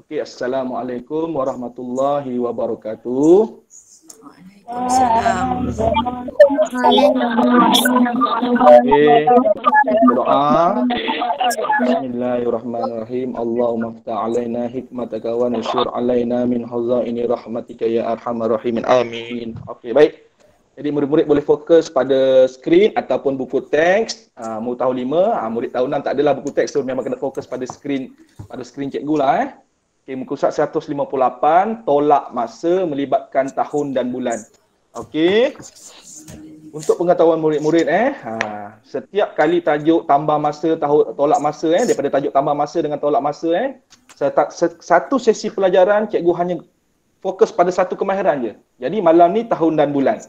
Okey, Assalamualaikum warahmatullahi wabarakatuh. Waalaikumsalam. Okey, doa. Bismillahirrahmanirrahim. Allahumma ftah alaina hikmataka wa nusyur alaina min hazaini rahmatika ya arhamar rahimin. Amin. Okey, baik. Jadi murid-murid boleh fokus pada skrin ataupun buku teks. Murid tahun 5, murid tahun 6 tak adalah buku teks tu, memang kena fokus pada skrin cikgu lah. Okey, muka surat 158, tolak masa melibatkan tahun dan bulan. Okey. Untuk pengetahuan murid-murid setiap kali tajuk tambah masa, tolak masa daripada tajuk tambah masa dengan tolak masa satu sesi pelajaran cikgu hanya fokus pada satu kemahiran je. Jadi malam ni tahun dan bulan.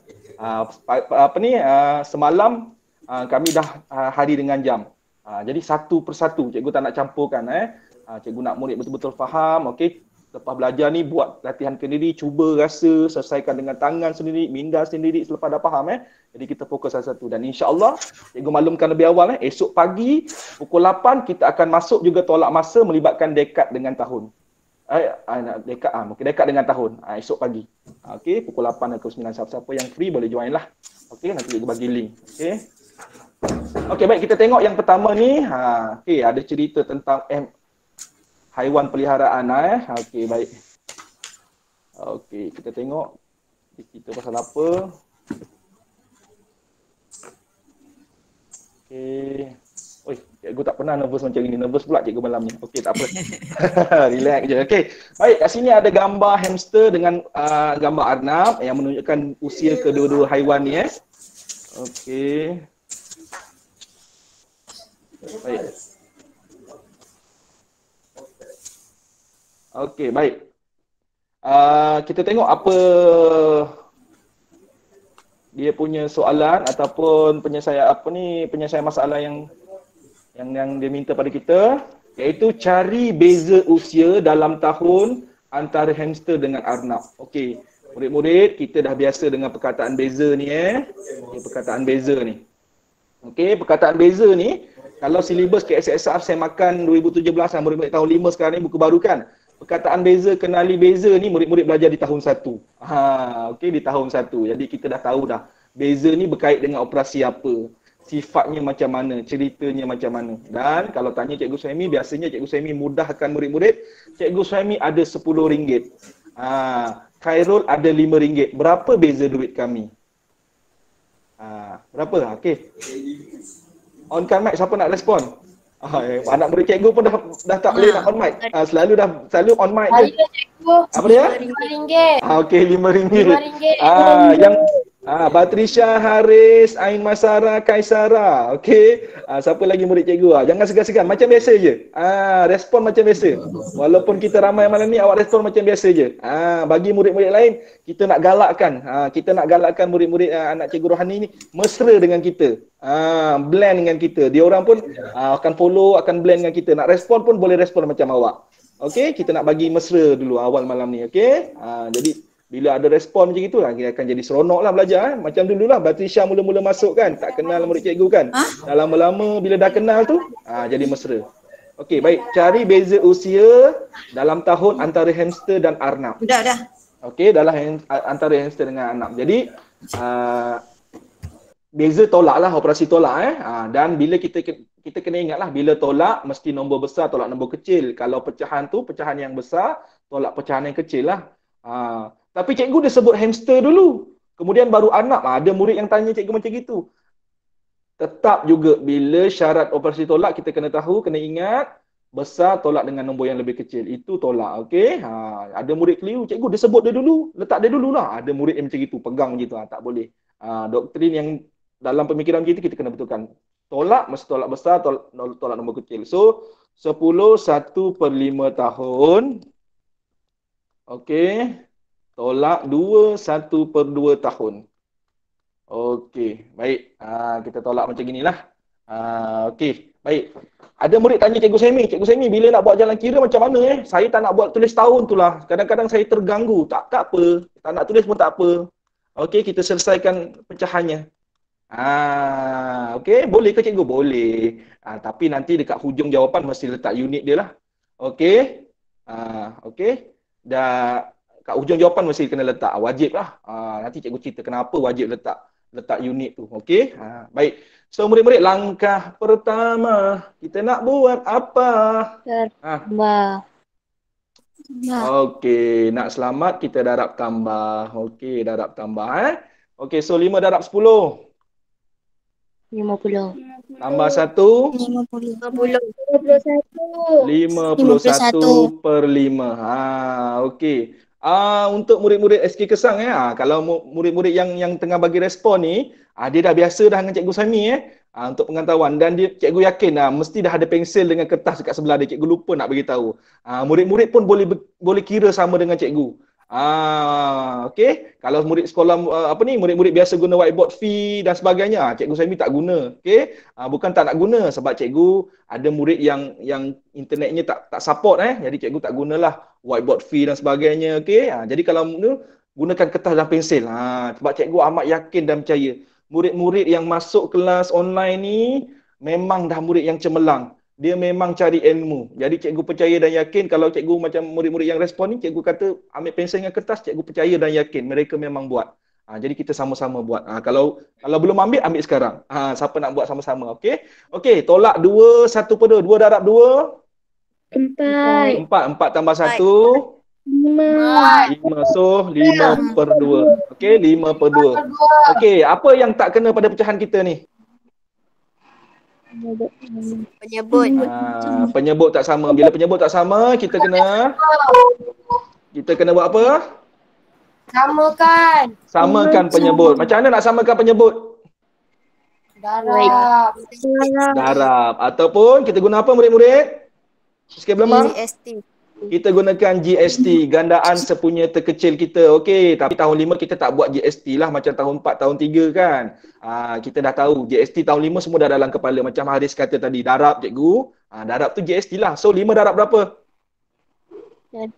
Semalam kami dah hari dengan jam. Jadi satu persatu, cikgu tak nak campurkan. Cikgu nak murid betul-betul faham. Okey, lepas belajar ni buat latihan sendiri, cuba rasa, selesaikan dengan tangan sendiri, minda sendiri selepas dah faham. Jadi kita fokus satu-satu. Dan insya-Allah cikgu maklumkan lebih awal esok pagi pukul 8 kita akan masuk juga tolak masa melibatkan dekad dengan tahun. Dekad dengan tahun esok pagi. Okey, pukul 8 atau 9. Siapa-siapa yang free boleh join lah. Okey, nanti cikgu bagi link. Okey. Okey, baik, kita tengok yang pertama ni. Okey, ada cerita tentang haiwan peliharaan. Okey, baik. Okey, kita tengok cerita pasal apa. Okey. Oi, cikgu tak pernah nervous macam ini. Nervous pula cikgu malam ni. Okey, tak apa. Relax je. Okey. Baik, kat sini ada gambar hamster dengan gambar arnab yang menunjukkan usia kedua-dua haiwan ni. Okey. Baik. Okey, baik. Kita tengok apa dia punya soalan ataupun penyelesaian masalah yang dia minta pada kita, iaitu cari beza usia dalam tahun antara hamster dengan arnab. Okey, murid-murid, kita dah biasa dengan perkataan beza ni perkataan beza ni. Okey, perkataan beza ni kalau silibus KSSR saya makan 2017 dan murid-murid tahun 5 sekarang ni buku baru kan. Perkataan beza, kenali beza ni murid-murid belajar di tahun 1. Okey, di tahun 1. Jadi kita dah tahu dah beza ni berkait dengan operasi apa, sifatnya macam mana, ceritanya macam mana. Dan kalau tanya Cikgu Suhaimi, biasanya Cikgu Suhaimi mudahkan murid-murid. Cikgu Suhaimi ada RM10. Khairul ada RM5. Berapa beza duit kami? Berapa? Okey. On-kan mic, siapa nak respon? Anak murid cikgu pun dah tak boleh nak on mic. Selalu on mic je. Apa dia? RM5. Okey, RM5. RM5. Yang Batrisha, Haris, Ain Masara, Kaisara. Okey. Siapa lagi murid cikgu? Jangan segan-segan, macam biasa je. Respon macam biasa. Walaupun kita ramai malam ni, awak respon macam biasa je. Bagi murid-murid lain, kita nak galakkan. Kita nak galakkan murid-murid anak Cikgu Rohani ni mesra dengan kita. Blend dengan kita. Dia orang pun akan follow, akan blend dengan kita. Nak respon pun boleh respon macam awak. Okey, kita nak bagi mesra dulu awal malam ni. Okey. Jadi bila ada respon macam itulah, kita akan jadi seronok lah belajar. Macam dululah Batrisha mula-mula masuk kan, tak kenal murid cikgu kan. Dah lama-lama bila dah kenal tu, jadi mesra. Okey, baik. Cari beza usia dalam tahun antara hamster dan arnab. Dah. Okey, antara hamster dengan arnab. Jadi beza tolak lah, operasi tolak dan bila kita kena ingatlah, bila tolak mesti nombor besar tolak nombor kecil. Kalau pecahan tu pecahan yang besar, tolak pecahan yang kecil lah. Tapi cikgu dia sebut hamster dulu, kemudian baru arnab. Ada murid yang tanya cikgu macam gitu. Tetap juga bila syarat operasi tolak kita kena tahu, kena ingat besar tolak dengan nombor yang lebih kecil. Itu tolak. Okey. Ada murid keliru, cikgu dia sebut dia dulu, letak dia dululah. Ada murid yang macam itu, pegang gitu. Tak boleh. Doktrin yang dalam pemikiran kita kena betulkan. Tolak mesti tolak besar, tolak nombor kecil. So 10 1/5 tahun. Okey. Tolak 2 1/2 tahun. Okey, baik. Kita tolak macam ginilah. Okey, baik. Ada murid tanya Cikgu Suhaimi, bila nak buat jalan kira macam mana Saya tak nak buat tulis tahun tu lah. Kadang-kadang saya terganggu. Tak apa. Tak nak tulis pun tak apa. Okey, kita selesaikan pecahannya. Okey, boleh ke cikgu? Boleh. Tapi nanti dekat hujung jawapan mesti letak unit dia lah. Okey. Okey. Dan kat ujung jawapan mesti kena letak. Wajib lah. Nanti cikgu cerita kenapa wajib letak unit tu. Okey. Baik. So murid-murid, langkah pertama kita nak buat apa? Tambah. Okey, nak selamat kita darab tambah. Okey, darab tambah Okey, so 5 darab 10. 50. Tambah 1. 50. 51 per 5. Okey. Untuk murid-murid SK Kesang kalau murid-murid yang tengah bagi respon ni, dia dah biasa dah dengan Cikgu Sami untuk pengetahuan, dan cikgu yakin mesti dah ada pensel dengan kertas dekat sebelah dia. Cikgu lupa nak bagi tahu. Murid-murid pun boleh kira sama dengan cikgu. Okey. Kalau murid sekolah murid-murid biasa guna whiteboard fee dan sebagainya, Cikgu Sami tak guna. Okey. Bukan tak nak guna, sebab cikgu ada murid yang internetnya tak support jadi cikgu tak gunalah whiteboard fee dan sebagainya. Okey. Jadi kalau gunakan kertas dan pensel. Sebab cikgu amat yakin dan percaya murid-murid yang masuk kelas online ni memang dah murid yang cemerlang. Dia memang cari ilmu. Jadi cikgu percaya dan yakin kalau cikgu macam murid-murid yang respon ni, cikgu kata ambil pensel dengan kertas, cikgu percaya dan yakin mereka memang buat. Jadi kita sama-sama buat. Kalau belum ambil sekarang. Siapa nak buat sama-sama. Okey. Okey, tolak 2, 1 per 2. 2 darab 2. 4. 4 tambah 1. 5. So 5 per 2. Okey, 5 per 2. Okey, apa yang tak kena pada pecahan kita ni? Penyebut. Penyebut tak sama. Bila penyebut tak sama, kita kena buat apa? Samakan penyebut. Macam mana nak samakan penyebut? Darab. Ataupun kita guna apa murid-murid? Sikit belamang? GST. Kita gunakan GST, gandaan sepunya terkecil kita. Okey, tapi tahun 5 kita tak buat GST lah macam tahun 4, tahun 3 kan. Kita dah tahu GST tahun 5 semua dah dalam kepala. Macam Haris kata tadi, darab cikgu. Darab tu GST lah. So 5 darab berapa? 5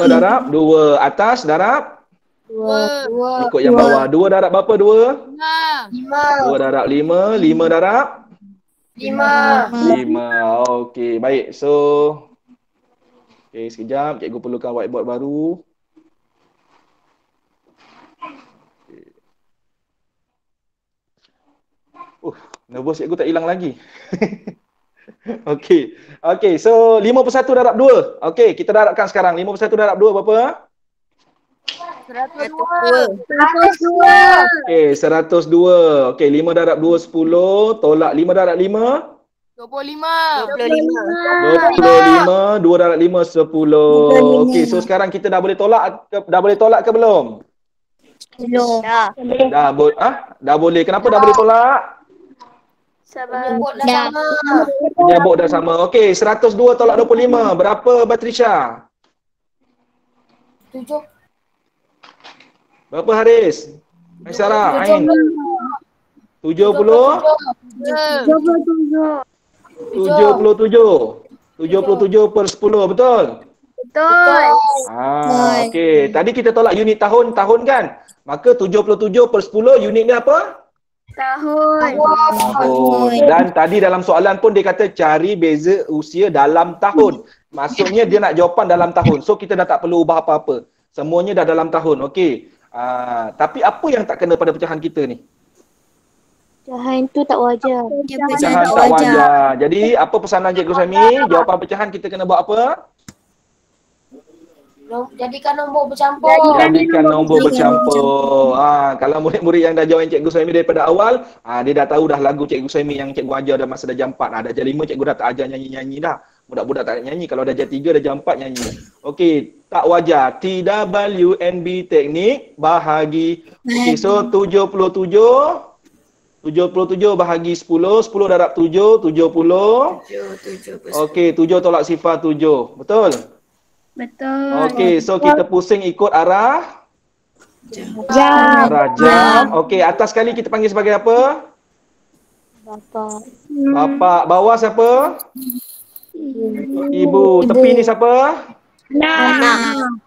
darab 2. Atas darab? 2. Ikut yang bawah. 2 darab berapa 2? 2 darab 5. 5 darab? 5. Okey, baik. So sekejap. Cikgu perlukan whiteboard baru. Nervous cikgu tak hilang lagi. Okey. So 5 per 1 darab 2. Okey, kita darabkan sekarang. 5 per 1 darab 2 berapa? 102. Okey, 102. Okey, 5 darab 2, 10. Tolak 5 darab 5. 25. 25. 2 darab 5, 10. Okey, so sekarang kita dah boleh tolak ke belum? Belum. Dah boleh. Kenapa dah boleh tolak? Penyebut dah sama. Okey, 102 tolak 25. Berapa Batrisha? 7. Berapa Haris? Aisyara, Ain? 70? 77 per 10, betul? Betul. Okey. Tadi kita tolak unit tahun kan? Maka 77 per 10 unit ni apa? Tahun. Dan tadi dalam soalan pun dia kata cari beza usia dalam tahun. Maksudnya dia nak jawapan dalam tahun. So kita dah tak perlu ubah apa-apa. Semuanya dah dalam tahun. Okey. Tapi apa yang tak kena pada pecahan kita ni? Pecahan tu tak wajar. Pecahan tak wajar. Jadi apa pesanan Cikgu Sami? Jawapan pecahan kita kena buat apa? Jadikan nombor bercampur. Kalau murid-murid yang dah join Cikgu Sami daripada awal, dia dah tahu dah lagu Cikgu Sami yang cikgu ajar dah masa dah jam 4. Dah jam 5 cikgu dah tak ajar nyanyi-nyanyi dah. Budak-budak tak nyanyi. Kalau dah jam 3 dah jam 4 nyanyi. Okey, tak wajar. TWNB teknik bahagi. Okey, so 77 bahagi 10, 10 darab 7, 70. Okey, 7 tolak sifar 7. Betul? Betul. Okey, so kita pusing ikut arah Jam. Okey, atas sekali kita panggil sebagai apa? Bapak. Bapak. Bawah siapa? Ibu. Tepi ni siapa?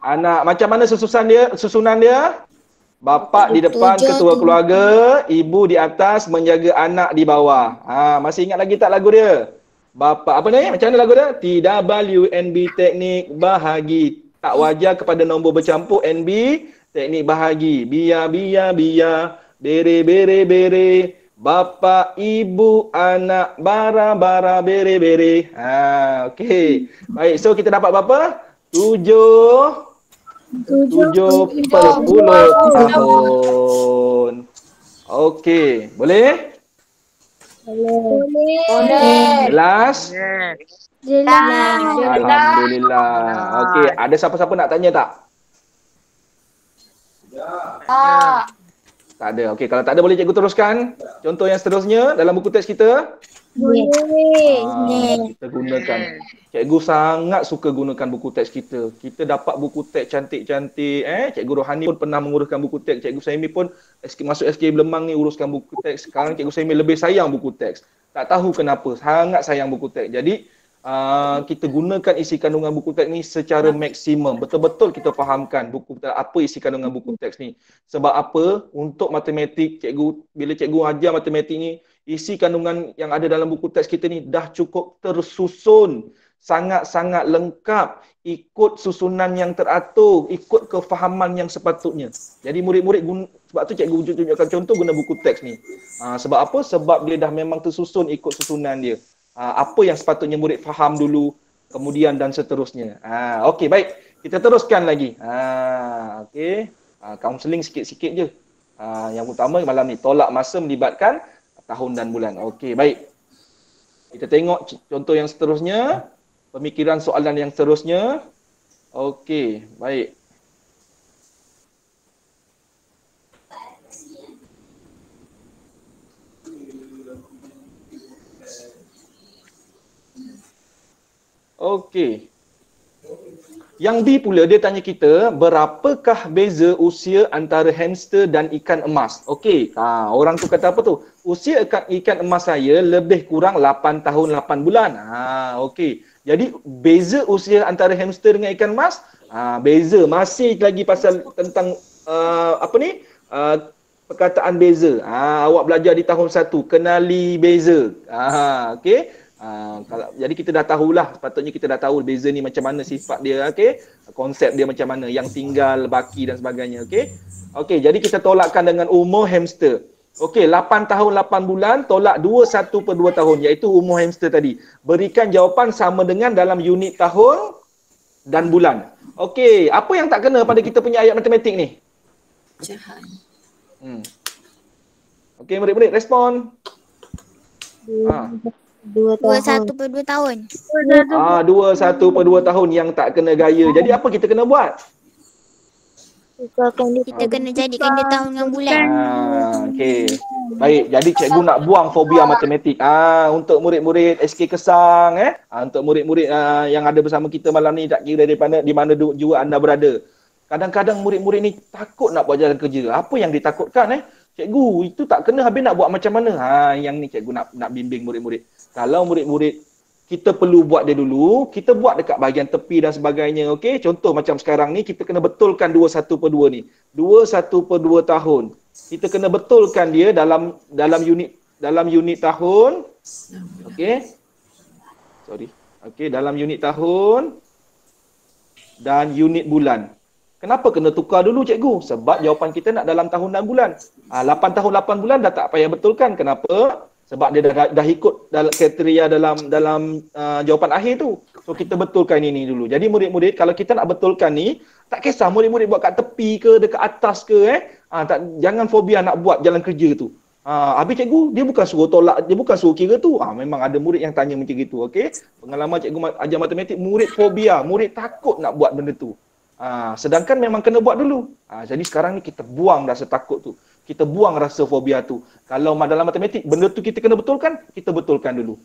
Anak. Macam mana susunan dia? Bapa di depan ketua keluarga, ibu di atas menjaga anak di bawah. Masih ingat lagi tak lagu dia? Bapa apa ni? Macam mana lagu dia? TWNB teknik bahagi. Tak wajar kepada nombor bercampur NB teknik bahagi. Bia bia bia, bere bere bere. Bapa, ibu, anak, bara bara bere bere. Okey. Baik, so kita dapat berapa? 70 tahun. Okey, boleh? Boleh. Jelas? Jelas. Alhamdulillah. Okey, ada siapa-siapa nak tanya tak? Tak ada. Okey, kalau tak ada boleh cikgu teruskan. Contoh yang seterusnya dalam buku teks kita. Boleh. Kita gunakan. Cikgu sangat suka gunakan buku teks kita. Kita dapat buku teks cantik-cantik. Cikgu Rohani pun pernah menguruskan buku teks. Cikgu Saimi pun masuk SK Belemang ni uruskan buku teks. Sekarang Cikgu Saimi lebih sayang buku teks. Tak tahu kenapa. Sangat sayang buku teks. Jadi kita gunakan isi kandungan buku teks ni secara maksimum. Betul-betul kita fahamkan buku teks, apa isi kandungan buku teks ni. Sebab apa? Untuk matematik, bila cikgu ajar matematik ni, isi kandungan yang ada dalam buku teks kita ni dah cukup tersusun, sangat-sangat lengkap, ikut susunan yang teratur, ikut kefahaman yang sepatutnya. Jadi murid-murid sebab tu cikgu tunjukkan contoh guna buku teks ni. Sebab apa? Sebab dia dah memang tersusun ikut susunan dia. Apa yang sepatutnya murid faham dulu, kemudian dan seterusnya. Okey, baik. Kita teruskan lagi. Okey. Kaunseling sikit-sikit je. Yang utama malam ni, tolak masa melibatkan tahun dan bulan. Okey, baik. Kita tengok contoh yang seterusnya. Pemikiran soalan yang seterusnya. Okey, baik. Okey. Yang B pula dia tanya kita, berapakah beza usia antara hamster dan ikan emas? Okey, orang tu kata apa tu? Usia ikan emas saya lebih kurang 8 tahun 8 bulan. Okey. Jadi beza usia antara hamster dengan ikan emas? Beza. Masih lagi pasal tentang perkataan beza. Awak belajar di tahun 1, kenali beza. Okey. Jadi kita dah tahulah, sepatutnya kita dah tahu beza ni macam mana sifat dia, okey, konsep dia macam mana, yang tinggal, baki dan sebagainya, okey. Okey, jadi kita tolakkan dengan umur hamster. Okey, 8 tahun 8 bulan tolak 21/2 tahun, iaitu umur hamster tadi. Berikan jawapan sama dengan dalam unit tahun dan bulan. Okey, apa yang tak kena pada kita punya ayat matematik ni? Jahat. Okey, murid-murid respon. 21/2 tahun. 21/2 tahun yang tak kena gaya. Jadi apa kita kena buat? Kita kena jadikan dia tahun dengan bulan. Okey. Baik, jadi cikgu nak buang fobia matematik. Untuk murid-murid SK Kesang, untuk murid-murid yang ada bersama kita malam ni, tak kira daripada di mana juga anda berada. Kadang-kadang murid-murid ni takut nak buat jalan kerja. Apa yang ditakutkan? Cikgu, itu tak kena, habis nak buat macam mana? Yang ni cikgu nak bimbing murid-murid. Kalau murid-murid, kita perlu buat dia dulu, kita buat dekat bahagian tepi dan sebagainya, okey? Contoh macam sekarang ni, kita kena betulkan 21/2 ni. 21/2 tahun. Kita kena betulkan dia dalam unit tahun. Okey? Sorry. Okey, dalam unit tahun dan unit bulan. Kenapa kena tukar dulu cikgu? Sebab jawapan kita nak dalam tahun dan bulan. 8 tahun 8 bulan dah tak payah betulkan. Kenapa? Sebab dia dah ikut dalam kriteria dalam jawapan akhir tu. So kita betulkan ini dulu. Jadi murid-murid, kalau kita nak betulkan ni, tak kisah murid-murid buat kat tepi ke, dekat atas ke, jangan fobia nak buat jalan kerja tu. Habis cikgu, dia bukan suruh tolak, dia bukan suruh kira tu. Memang ada murid yang tanya macam gitu, okey? Pengalaman cikgu ajar matematik, murid fobia, murid takut nak buat benda tu. Sedangkan memang kena buat dulu. Jadi sekarang ni kita buang rasa takut tu. Kita buang rasa fobia tu. Kalau dalam matematik, benda tu kita kena betulkan, kita betulkan dulu.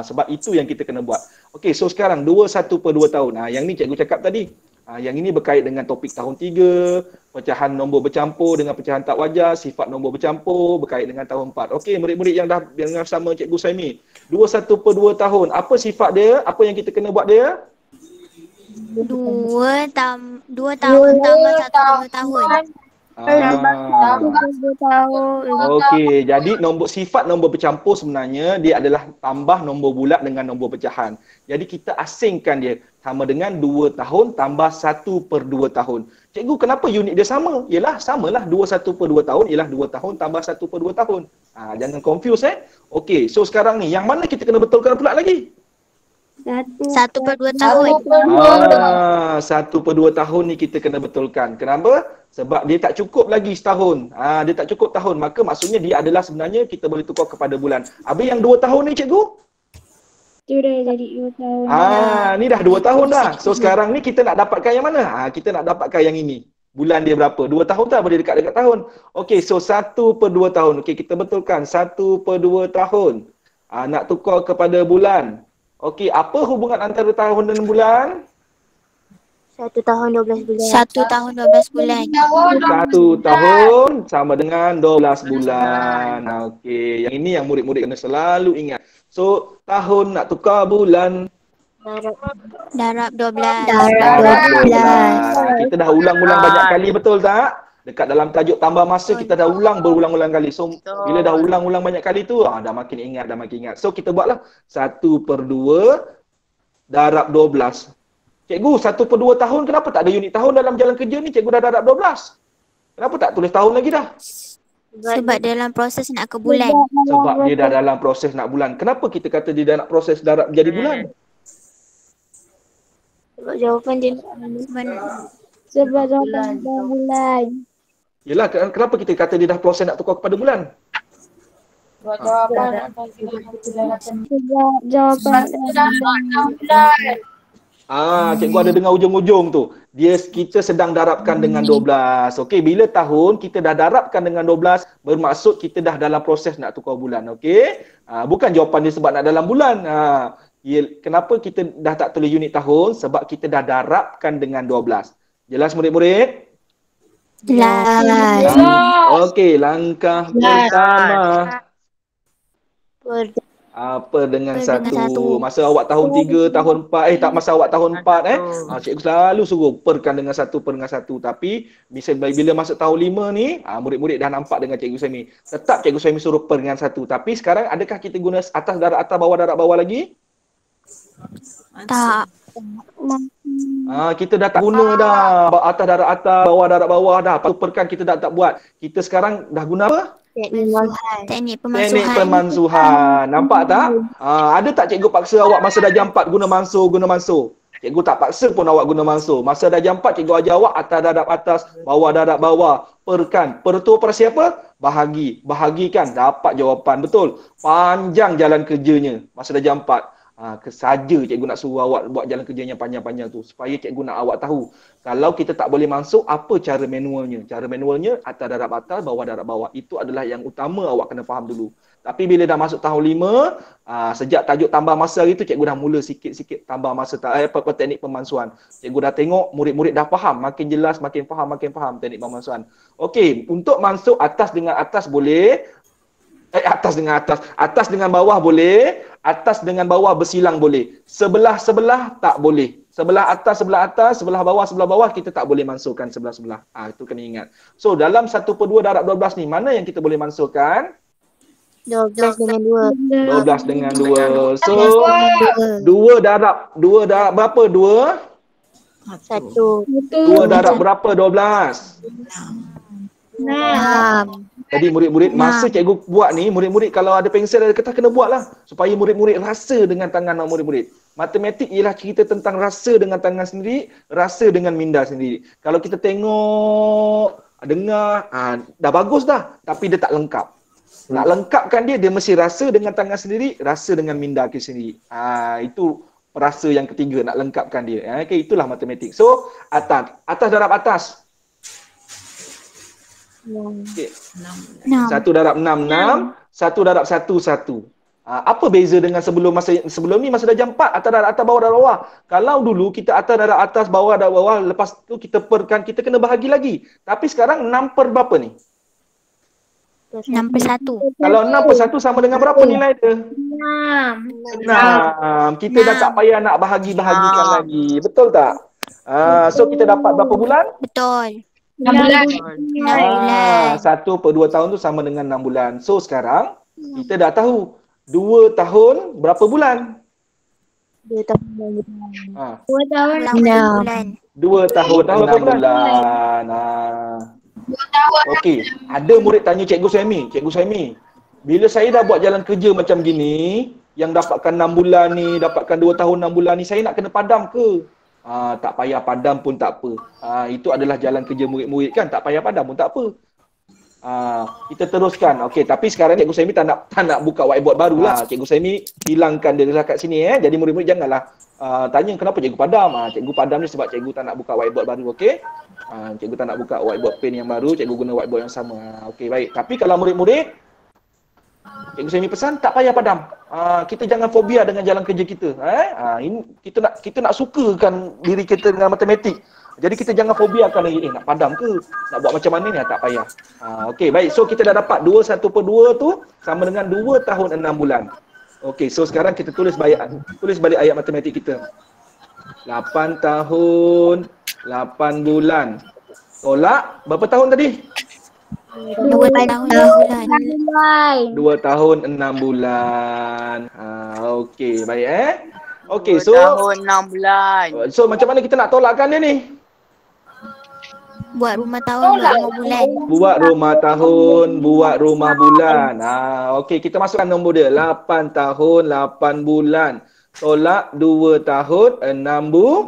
Sebab itu yang kita kena buat. Okey, so sekarang 21/2 tahun. Yang ni cikgu cakap tadi. Yang ini berkait dengan topik tahun 3, pecahan nombor bercampur dengan pecahan tak wajar, sifat nombor bercampur, berkait dengan tahun 4. Okey, murid-murid yang dah dengar sama cikgu Saimi. 21/2 tahun. Apa sifat dia? Apa yang kita kena buat dia? 2 tahun tambah 1/2 tahun. Ah. 2 tahun. Okey, jadi sifat nombor bercampur sebenarnya dia adalah tambah nombor bulat dengan nombor pecahan. Jadi kita asingkan dia sama dengan 2 tahun tambah 1/2 tahun. Cikgu, kenapa unit dia sama? Yalah, samalah 2/1/2 tahun ialah 2 tahun tambah 1/2 tahun. Jangan confuse Okey, so sekarang ni yang mana kita kena betulkan pula lagi? 1/2 tahun. 1/2 tahun ni kita kena betulkan. Kenapa? Sebab dia tak cukup lagi setahun. Dia tak cukup tahun. Maka maksudnya dia adalah sebenarnya kita boleh tukar kepada bulan. Habis yang 2 tahun ni cikgu? Itu dah jadi 2 tahun. Ni dah 2 tahun dah. So sekarang ni kita nak dapatkan yang mana? Kita nak dapatkan yang ini. Bulan dia berapa? 2 tahun tak boleh dekat-dekat tahun. Okey, so 1/2 tahun. Okey, kita betulkan. 1/2 tahun. Nak tukar kepada bulan. Okey, apa hubungan antara tahun dan bulan? 1 tahun 12 bulan. 1 tahun 12 bulan. 1 tahun sama dengan 12 bulan. Okey, yang ini yang murid-murid kena selalu ingat. So, tahun nak tukar bulan. Darab 12. Darab 12. Kita dah ulang-ulang banyak kali, betul tak? Dekat dalam tajuk tambah masa kita dah ulang berulang-ulang kali. So, bila dah ulang-ulang banyak kali tu, dah makin ingat. So, kita buatlah 1/2 darab 12. Cikgu, 1/2 tahun kenapa tak ada unit tahun dalam jalan kerja ni? Cikgu dah darab 12. Kenapa tak tulis tahun lagi dah? Sebab dalam proses nak ke bulan. Sebab dia dah dalam proses nak bulan. Kenapa kita kata dia dah nak proses darab jadi bulan? Sebab jawapan dia Sebab bulan. Yelah, kenapa kita kata dia dah proses nak tukar kepada bulan? Sebab jawapan Cikgu ada dengar ujung-ujung tu. Kita sedang darabkan dengan 12. Okey, bila tahun kita dah darabkan dengan 12, bermaksud kita dah dalam proses nak tukar bulan. Okey? Bukan jawapan dia sebab nak dalam bulan. Kenapa kita dah tak tulis unit tahun? Sebab kita dah darabkan dengan 12. Jelas murid-murid? Jelas. Okey, langkah pertama. Apa dengan satu? Masa awak tahun 3, tahun 4, masa awak tahun 4 cikgu selalu suruh perkan dengan satu, per dengan satu. Tapi bila masuk tahun 5 ni, murid-murid dah nampak dengan cikgu Suhaimi. Tetap cikgu Suhaimi suruh per dengan satu. Tapi sekarang adakah kita guna atas darab atas, bawah darab bawah lagi? Tak. Kita dah tak guna dah. Atas darab atas, bawah darab bawah dah. Perkan kita dah tak buat. Kita sekarang dah guna apa? Teknik Teknik pemansuhan. pemansuhan. Nampak tak? Ada tak cikgu paksa awak masa dah jam 4 guna mansuh? Cikgu tak paksa pun awak guna mansuh. Masa dah jam 4, cikgu ajar awak atas darab atas, bawah darab bawah. Perkan. Per tu per siapa? Bahagi. Bahagikan. Dapat jawapan. Betul. Panjang jalan kerjanya masa dah jam 4. Saja cikgu nak suruh awak buat jalan kerjanya panjang-panjang tu. Supaya cikgu nak awak tahu. Kalau kita tak boleh masuk, apa cara manualnya? Cara manualnya, atas darab atas, bawah darab bawah. Itu adalah yang utama awak kena faham dulu. Tapi bila dah masuk tahun 5, sejak tajuk tambah masa hari tu, cikgu dah mula sikit-sikit tambah masa teknik pemansuhan. Cikgu dah tengok, murid-murid dah faham. Makin jelas, makin faham teknik pemansuhan. Okey, untuk masuk atas dengan atas boleh. Atas dengan atas. Atas dengan bawah boleh. Atas dengan bawah bersilang boleh. Sebelah-sebelah tak boleh. Sebelah atas, sebelah bawah kita tak boleh mansuhkan sebelah-sebelah. Itu kena ingat. So dalam 1/2 darab 12 ni, mana yang kita boleh mansuhkan? 12 dengan 2. 12 dengan 2. So 2 darab berapa? 1. 2 darab berapa? 12. 6. Jadi murid-murid, masa cikgu buat ni, murid-murid kalau ada pensel ada kertas kena buatlah. Supaya murid-murid rasa dengan tangan murid-murid. Matematik ialah cerita tentang rasa dengan tangan sendiri, rasa dengan minda sendiri. Kalau kita tengok, dengar, dah bagus dah. Tapi dia tak lengkap. Nak lengkapkan dia mesti rasa dengan tangan sendiri, rasa dengan minda kita sendiri. Itu rasa yang ketiga, nak lengkapkan dia. Okay, itulah matematik. So, atas darab atas. Okay. 1 darab 6, 6. 1 darab 1, 1. Apa beza dengan sebelum ni masa dah jam 4, atas darab atas, bawah darab bawah. Kalau dulu kita atas darab atas, bawah darab bawah, lepas tu kita perkan, kita kena bahagi lagi. Tapi sekarang 6 per berapa ni? 6/1. Kalau 6/1 sama dengan berapa nilai dia? 6. Kita dah tak payah nak bahagikan lagi. Betul tak? So kita dapat berapa bulan? Betul. 6 bulan. 6 bulan. 1/2 tahun tu sama dengan 6 bulan. So sekarang kita dah tahu 2 tahun berapa bulan? 2 tahun 6 bulan. 2 tahun 6 bulan. 2 tahun 6 bulan. Okey, ada murid tanya Cikgu Suhaimi, bila saya dah buat jalan kerja macam gini, yang dapatkan 6 bulan ni, dapatkan 2 tahun 6 bulan ni, saya nak kena padam ke? Tak payah padam pun tak apa. Itu adalah jalan kerja murid-murid kan, tak payah padam pun tak apa. Kita teruskan. Okey, tapi sekarang Cikgu Suhaimi tak nak buka whiteboard baru lah. Cikgu Suhaimi hilangkan dia dekat sini Jadi murid-murid janganlah tanya kenapa cikgu padam. Cikgu padam ni sebab cikgu tak nak buka whiteboard baru, okey? Cikgu tak nak buka whiteboard pen yang baru, cikgu guna whiteboard yang sama. Okey, baik. Tapi kalau murid-murid, Cikgu Suhaimi pesan tak payah padam. Kita jangan fobia dengan jalan kerja kita. Ini kita nak sukakan diri kita dengan matematik. Jadi kita jangan fobiakan lagi nak padam ke, nak buat macam mana ni, tak payah. Okey, baik. So kita dah dapat 2/1/2 tu sama dengan 2 tahun 6 bulan. Okey, so sekarang kita tulis balik ayat matematik kita. 8 tahun 8 bulan. Tolak berapa tahun tadi? 2 tahun 6 bulan. 2 tahun 6 bulan. Okey, baik Okey, 2 so tahun 6 bulan. So macam mana kita nak tolakkan dia ni? Buat rumah tahun buat rumah bulan. Buat rumah tahun, buat rumah bulan. Okey, kita masukkan nombor dia. 8 tahun 8 bulan. Tolak 2 tahun 6 bulan.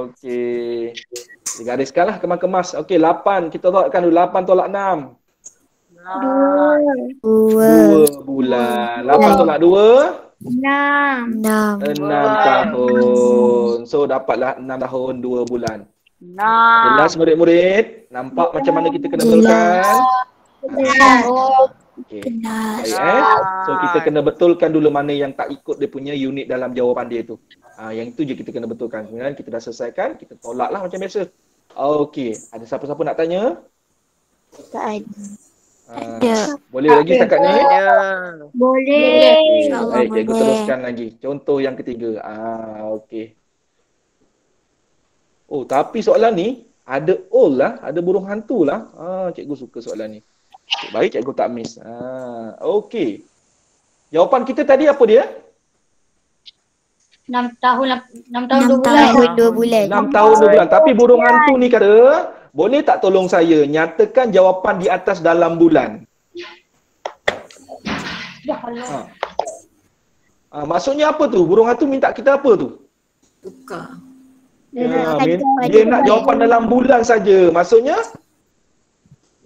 Okey. Digariskanlah kemas-kemas. Okey, 8. Kita tolakkan dulu. 8 tolak 6. 2 bulan. 8 tolak 2. 6 tahun. So dapatlah 6 tahun 2 bulan. 6. Jelas murid-murid? Nampak macam mana kita kena betulkan? Okey. Baik So kita kena betulkan dulu mana yang tak ikut dia punya unit dalam jawapan dia tu. Yang itu je kita kena betulkan. Kemudian kita dah selesaikan, kita tolaklah macam biasa. Okey, ada siapa-siapa nak tanya? Tak ada. Boleh lagi setakat ni? Boleh. InsyaAllah Baik, cikgu boleh. teruskan lagi. Contoh yang ketiga. Okey. Oh, tapi soalan ni ada all lah, ada burung hantu lah. Cikgu suka soalan ni. Baik, cikgu tak miss. Okey. Jawapan kita tadi apa dia? 6 tahun 6 2 bulan. tahun 2 bulan. 6 tahun 2 bulan. Tapi burung hantu ni kata, boleh tak tolong saya nyatakan jawapan di atas dalam bulan? Maksudnya apa tu? Burung hantu minta kita apa tu? Tukar. Dia nak jawapan dalam bulan saja. Maksudnya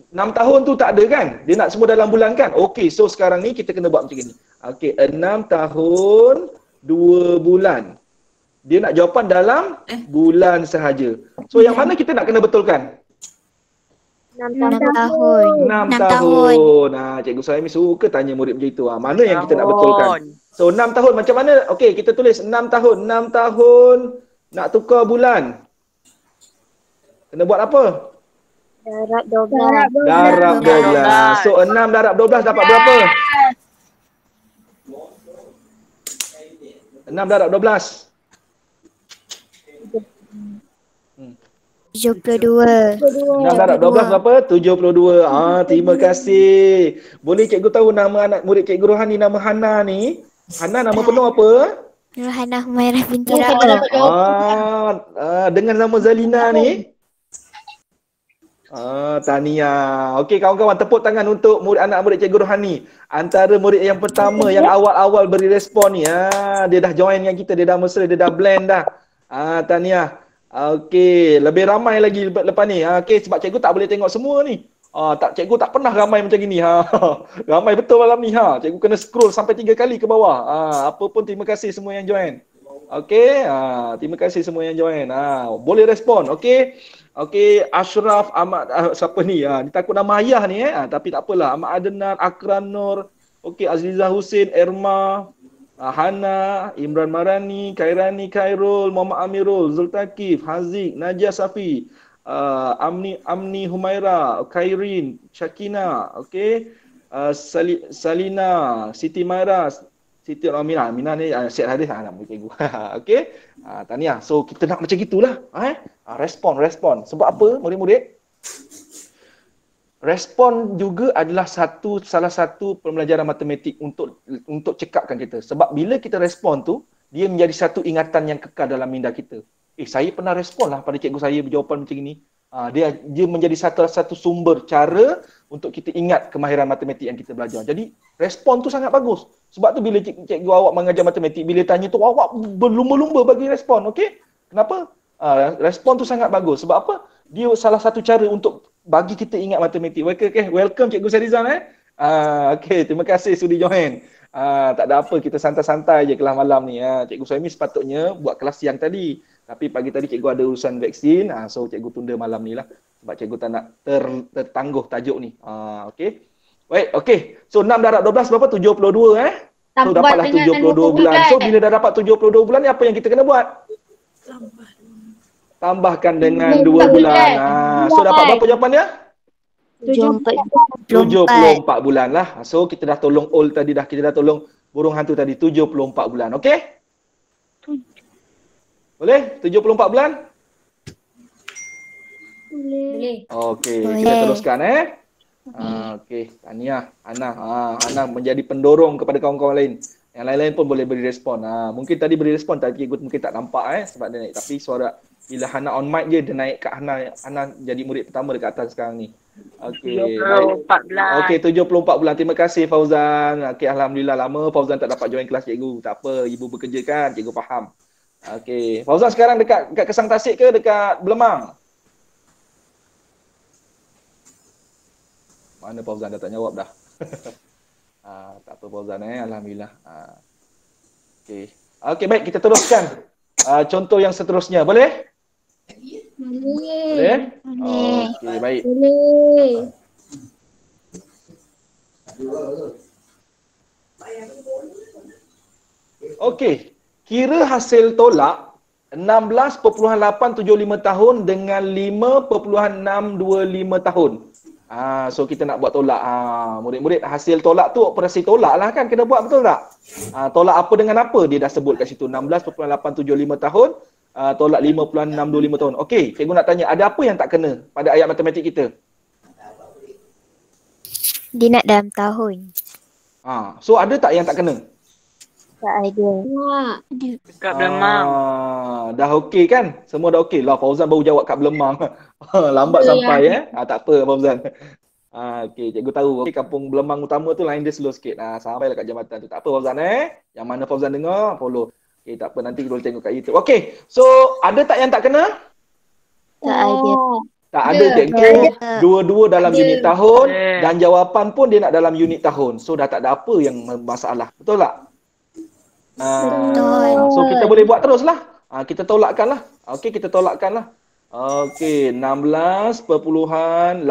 6 tahun tu tak ada kan? Dia nak semua dalam bulan kan? Okey, so sekarang ni kita kena buat macam ni. Okey, 6 tahun 2 bulan. Dia nak jawapan dalam bulan sahaja. So yang mana kita nak kena betulkan? 6 tahun. 6 6 tahun. Cikgu Suhaimi suka tanya murid macam itu. Mana yang kita nak betulkan? So 6 tahun macam mana? Okey, kita tulis 6 tahun. 6 tahun nak tukar bulan. Kena buat apa? Darab 12. Darab 12. So 6 darab 12 dapat berapa? 6 darab 12. 72. 6 darab 12 berapa? 72. Terima kasih. Boleh cikgu tahu nama anak murid cikgu Rohani, nama Hana ni? Hana nama penuh apa? Nurhana Humairah binti Ra'ul. Dengan nama Zalina ni? Tahniah. Okey kawan-kawan, tepuk tangan untuk anak murid cikgu Rohani. Antara murid yang pertama yang awal-awal beri respon ni. Dia dah join dengan kita, dia dah mesra, dia dah blend dah. Tahniah. Okey, lebih ramai lagi lepas ni. Okey, sebab cikgu tak boleh tengok semua ni. Cikgu tak pernah ramai macam gini. Ramai betul malam ni. Cikgu kena scroll sampai 3 kali ke bawah. Apa pun terima kasih semua yang join. Okey, terima kasih semua yang join. Boleh respon. Okey. Okey, Ashraf Ahmad siapa ni? Ni takut nama ayah ni tapi tak apalah. Ahmad Adnan, Akran Nur. Okey, Azizah Hussein, Erma, Hana, Imran Marani, Khairani Khairul, Muhammad Amirul, Zultakif, Haziq, Najah Safi, Amni Humaira, Khairin, Shakina, okey, Salina, Siti Maira, Siti Aminah. Aminah ni Syed Hadis nama cikgu. Okey. Tahniah. So kita nak macam gitulah. Respon. Sebab apa murid-murid? Respon juga adalah salah satu pembelajaran matematik untuk cekapkan kita. Sebab bila kita respon tu, dia menjadi satu ingatan yang kekal dalam minda kita. Saya pernah respon lah pada cikgu saya berjawapan macam ni. Dia menjadi satu sumber cara untuk kita ingat kemahiran matematik yang kita belajar. Jadi respon tu sangat bagus. Sebab tu bila cikgu awak mengajar matematik, bila tanya tu awak berlumba-lumba bagi respon. Okey? Kenapa? Respon tu sangat bagus. Sebab apa? Dia salah satu cara untuk bagi kita ingat matematik. Okay. Welcome Cikgu Sarizan. Okey, terima kasih sudi join. Tak ada apa, kita santai-santai je kelas malam ni. Cikgu Suhaimi sepatutnya buat kelas siang tadi. Tapi pagi tadi cikgu ada urusan vaksin, so cikgu tunda malam ni lah. Sebab cikgu tak nak tertangguh tajuk ni. Okey. Baik, okey. So 6 darab 12 berapa? 72 So dapatlah 72 bulan. So bila dah dapat 72 bulan ni apa yang kita kena buat? Tambahkan dengan 2 bulan. So dapat berapa jawapan dia? 74 bulan lah. So kita dah tolong all tadi dah. Kita dah tolong burung hantu tadi 74 bulan. Okey? Boleh? 74 bulan? Boleh. Okey, kita teruskan okey, tahniah Ana. Ana menjadi pendorong kepada kawan-kawan lain. Yang lain-lain pun boleh beri respon. Mungkin tadi beri respon tadi cikgu mungkin tak nampak sebab dia naik, tapi suara bila Hana on mic je dia naik kat Hana jadi murid pertama dekat atas sekarang ni. Okey. 74 bulan. Okey, 74 bulan. Terima kasih Fauzan. Okey, alhamdulillah lama Fauzan tak dapat join kelas cikgu. Tak apa, ibu bekerja kan, cikgu faham. Okey, Fauzan sekarang dekat Kesang Tasik ke dekat Belemang? Mana Fauzan dah tak jawab dah. Tak apa Fauzan alhamdulillah. Okey, baik kita teruskan. Contoh yang seterusnya, boleh? Boleh. Okey, baik. Boleh. Okey, kira hasil tolak 16.875 tahun dengan 5.625 tahun. So kita nak buat tolak. Murid-murid, hasil tolak tu operasi tolak lah kan, kena buat, betul tak? Tolak apa dengan apa dia dah sebut kat situ. 16.875 tahun, tolak 5.625 tahun. Okey, cikgu nak tanya, ada apa yang tak kena pada ayat matematik kita? Dia nak dalam tahun. So ada tak yang tak kena? Tak ada. Dekat Belemang. Dah okey kan? Semua dah okey. Lah Fauzan baru jawab kat Belemang. Lambat sampai tak apa Fauzan. Okey, cikgu tahu. Okey, kampung Belemang utama tu line dia slow sikit. Sampailah kat jambatan tu. Tak apa Fauzan Yang mana Fauzan dengar, follow. Okey, tak apa, nanti kita boleh tengok kat YouTube. Okey. So, ada tak yang tak kena? Tak ada. Tak ada cikgu. Dua-dua dalam unit tahun dan jawapan pun dia nak dalam unit tahun. So dah tak ada apa yang masalah. Betul tak? So kita boleh buat terus lah. Kita tolakkan lah. Okey, kita tolakkan lah. Okey, 16.875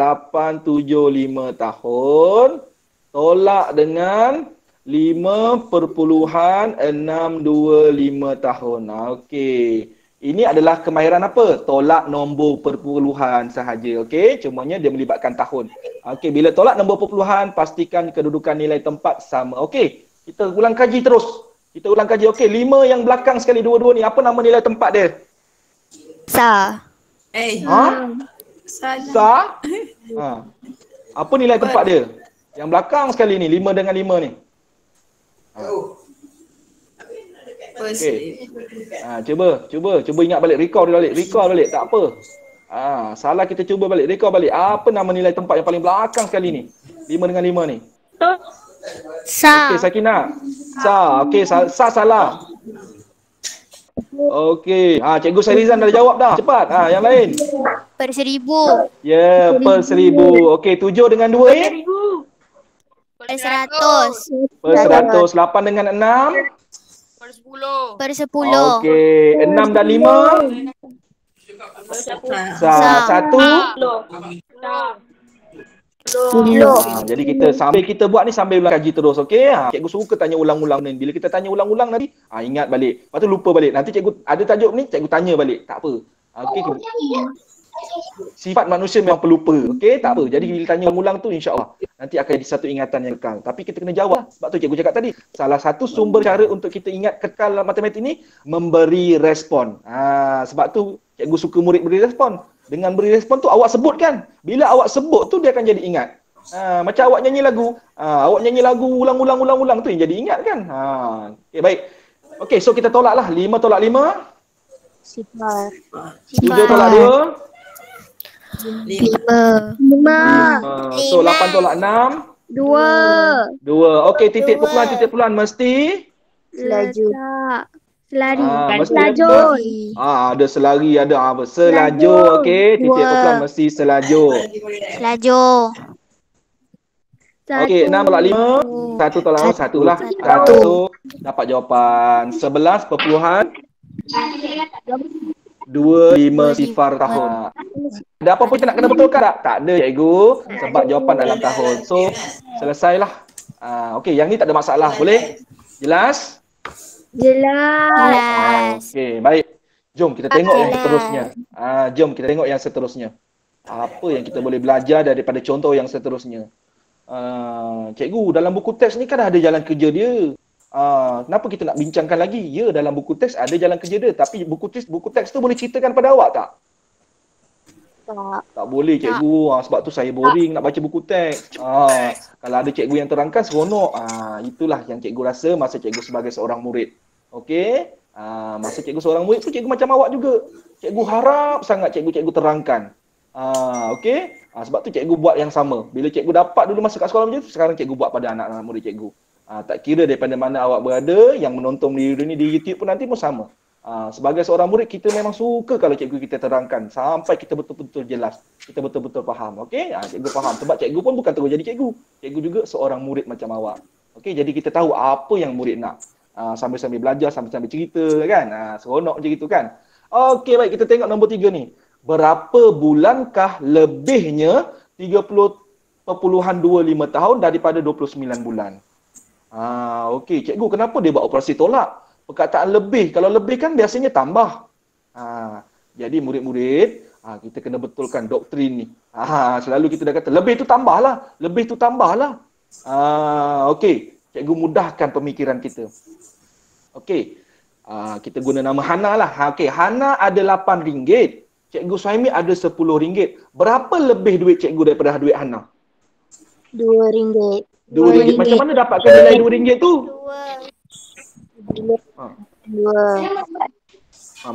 tahun tolak dengan 5.625 tahun. Okey. Ini adalah kemahiran apa? Tolak nombor perpuluhan sahaja. Okey, cumanya dia melibatkan tahun. Okey, bila tolak nombor perpuluhan, pastikan kedudukan nilai tempat sama. Okey, kita ulang kaji terus. Kita ulang kaji. Okey, 5 yang belakang sekali dua-dua ni, apa nama nilai tempat dia? Sa. Sa? Apa nilai tempat dia? Yang belakang sekali ni, 5 dengan 5 ni. Okey. Cuba ingat balik, recall balik. Tak apa. Salah kita cuba balik, recall balik. Apa nama nilai tempat yang paling belakang sekali ni? 5 dengan 5 ni. Sa. Okey, Sakinah. Sa. Okey, sa salah. Okey. Cikgu Sairizan dah jawab dah. Cepat. Yang lain. Per 1000. Ya, per 1000. Okey, 7 dengan 2 ni? Per 100. Per 100. 8 dengan 6? Per 10. Per 10. Okey, 6 dan 5? Satu. 10. Jadi kita sambil kita buat ni sambil ulang kaji terus, okey? Cikgu suka tanya ulang-ulang ni. Bila kita tanya ulang-ulang nanti, ingat balik. Lepas tu lupa balik. Nanti cikgu ada tajuk ni, cikgu tanya balik. Tak apa. Okey. Sifat manusia memang pelupa. Okey, tak apa. Jadi bila tanya ulang tu insya-Allah nanti akan jadi satu ingatan yang kekal. Tapi kita kena jawab. Sebab tu cikgu cakap tadi, salah satu sumber cara untuk kita ingat kekal dalam matematik ni memberi respon. Sebab tu cikgu suka murid beri respon. Dengan beri respon tu awak sebut kan. Bila awak sebut tu dia akan jadi ingat. Macam awak nyanyi lagu. Awak nyanyi lagu ulang-ulang tu yang jadi ingat kan. Okey, baik. Okey, so kita tolaklah. 5 tolak 5. Sifar. 7 tolak 2. 5. 5. So 8 tolak 6. 2. 2. Okey, titik pukulan mesti Selaju. Selari. mesti Selajur. ada selari, ada apa? Selajur. Okey, titik Dua. pukulan mesti selajur. Selajur. Okey, 6 tolak 5. 1 tolak 1 lah. Satu. So dapat jawapan 11.25 sifar tahun. Ada apa pun kita nak kena betulkan tak? Tak ada cikgu, sebab jawapan dalam tahun. So selesailah. Okey, yang ni tak ada masalah. Boleh? Jelas? Jelas. Okey, baik. Jom kita tengok yang Jelas. seterusnya. Jom kita tengok yang seterusnya. Apa yang kita boleh belajar daripada contoh yang seterusnya? Cikgu, dalam buku teks ni kan ada jalan kerja dia. Kenapa kita nak bincangkan lagi? Ya, dalam buku teks ada jalan kerja dia, tapi buku teks tu boleh ceritakan pada awak tak? Tak boleh cikgu. Sebab tu saya boring nak baca buku teks. Kalau ada cikgu yang terangkan seronok. Itulah yang cikgu rasa masa cikgu sebagai seorang murid. Okey? Masa cikgu seorang murid tu cikgu macam awak juga. Cikgu harap sangat cikgu-cikgu terangkan. Okey? Sebab tu cikgu buat yang sama. Bila cikgu dapat dulu masa kat sekolah macam tu, sekarang cikgu buat pada anak-anak murid cikgu. Tak kira daripada mana awak berada, yang menonton video ni di YouTube pun nanti pun sama. Sebagai seorang murid, kita memang suka kalau cikgu kita terangkan sampai kita betul-betul jelas. Kita betul-betul faham. Okey? Cikgu faham. Sebab cikgu pun bukan terus jadi cikgu. Cikgu juga seorang murid macam awak. Okey? Jadi kita tahu apa yang murid nak. Sambil-sambil belajar, sambil-sambil cerita kan. Seronok je gitu kan. Okey, baik. Kita tengok nombor 3 ni. Berapa bulankah lebihnya 30.25 tahun daripada 29 bulan? Okey, cikgu kenapa dia buat operasi tolak? Perkataan lebih, kalau lebih kan biasanya tambah. Jadi murid-murid, kita kena betulkan doktrin ni. Selalu kita dah kata, lebih tu tambahlah. Lebih tu tambahlah. Okey, cikgu mudahkan pemikiran kita. Okey, kita guna nama Hana lah. Okey, Hana ada RM8. Cikgu Suhaimi ada RM10. Berapa lebih duit cikgu daripada duit Hana? RM2. RM2. Macam mana dapatkan nilai RM2 tu? 2.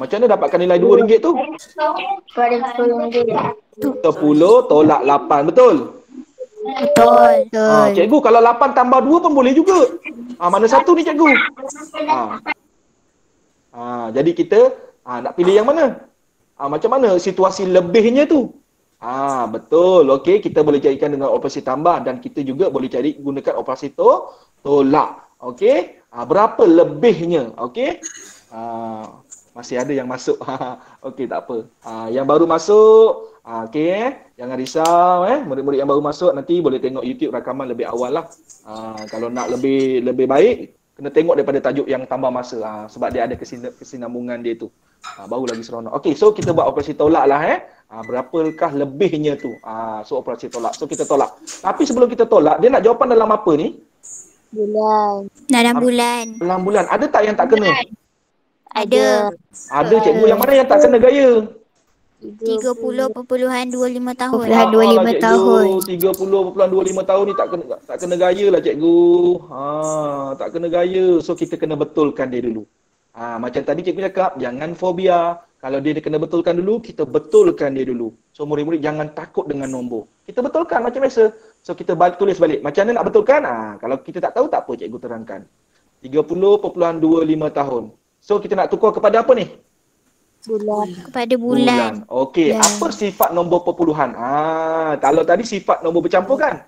Macam mana dapatkan nilai RM2 tu? Pada RM10. 10 tolak 8, betul? Betul. Cikgu kalau 8 tambah 2 pun boleh juga. Mana satu ni cikgu? Jadi kita nak pilih yang mana? Macam mana situasi lebihnya tu? Betul. Okey, kita boleh carikan dengan operasi tambah dan kita juga boleh cari gunakan operasi tolak. Okey? Berapa lebihnya? Okey? Masih ada yang masuk. Okey, tak apa. Yang baru masuk, okey, jangan risau murid-murid yang baru masuk nanti boleh tengok YouTube rakaman lebih awal lah. Kalau nak lebih baik, kena tengok daripada tajuk yang tambah masa. Sebab dia ada kesinambungan dia tu. Baru lagi seronok. Okey, so kita buat operasi tolak lah berapakah lebihnya tu? So operasi tolak. So kita tolak. Tapi sebelum kita tolak, dia nak jawapan dalam apa ni? Bulan. Dalam bulan. Dalam bulan. Ada tak yang tak kena? Ada. Ada cikgu. Yang mana yang tak kena gaya? 30.25 tahun. 25 tahun. 30.25 tahun ni tak kena gaya lah cikgu. Tak kena gaya. So kita kena betulkan dia dulu. Macam tadi cikgu cakap, jangan fobia. Kalau dia kena betulkan dulu, kita betulkan dia dulu. So murid-murid jangan takut dengan nombor. Kita betulkan macam biasa. So kita tulis balik. Macam mana nak betulkan? Kalau kita tak tahu, tak apa cikgu terangkan. 30.25 tahun. So kita nak tukar kepada apa ni? Bulan. Kepada bulan. Okey, apa sifat nombor perpuluhan? Kalau tadi sifat nombor bercampur kan?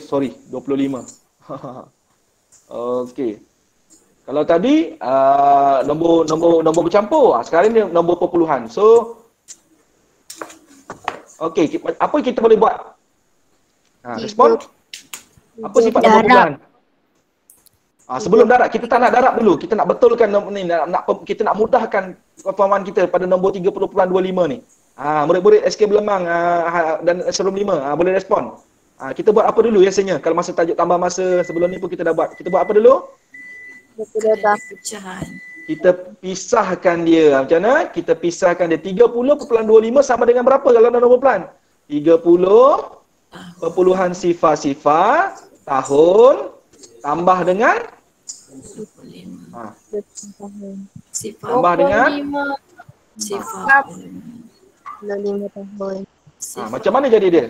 Sorry, 25. Okey. Kalau tadi nombor bercampur, sekarang ni nombor perpuluhan. So okey, apa yang kita boleh buat? Respon? Apa sifat nombor perpuluhan? Sebelum darab, kita tak nak darab dulu. Kita nak betulkan nombor ni, kita nak mudahkan kefahaman kita pada nombor 30.25 ni. Murid-murid SK Belemang dan sebelum 5 boleh respon. Kita buat apa dulu biasanya? Kalau masa tajuk tambah masa sebelum ni pun kita dah buat. Kita buat apa dulu? Pecahan. Kita pisahkan dia. Macam mana? Kita pisahkan dia. 30.25 sama dengan berapa kalau nak nombor pelan? 30 perpuluhan sifar-sifar tahun tambah dengan tambah dengan Sifar. 25 tahun. macam mana jadi dia?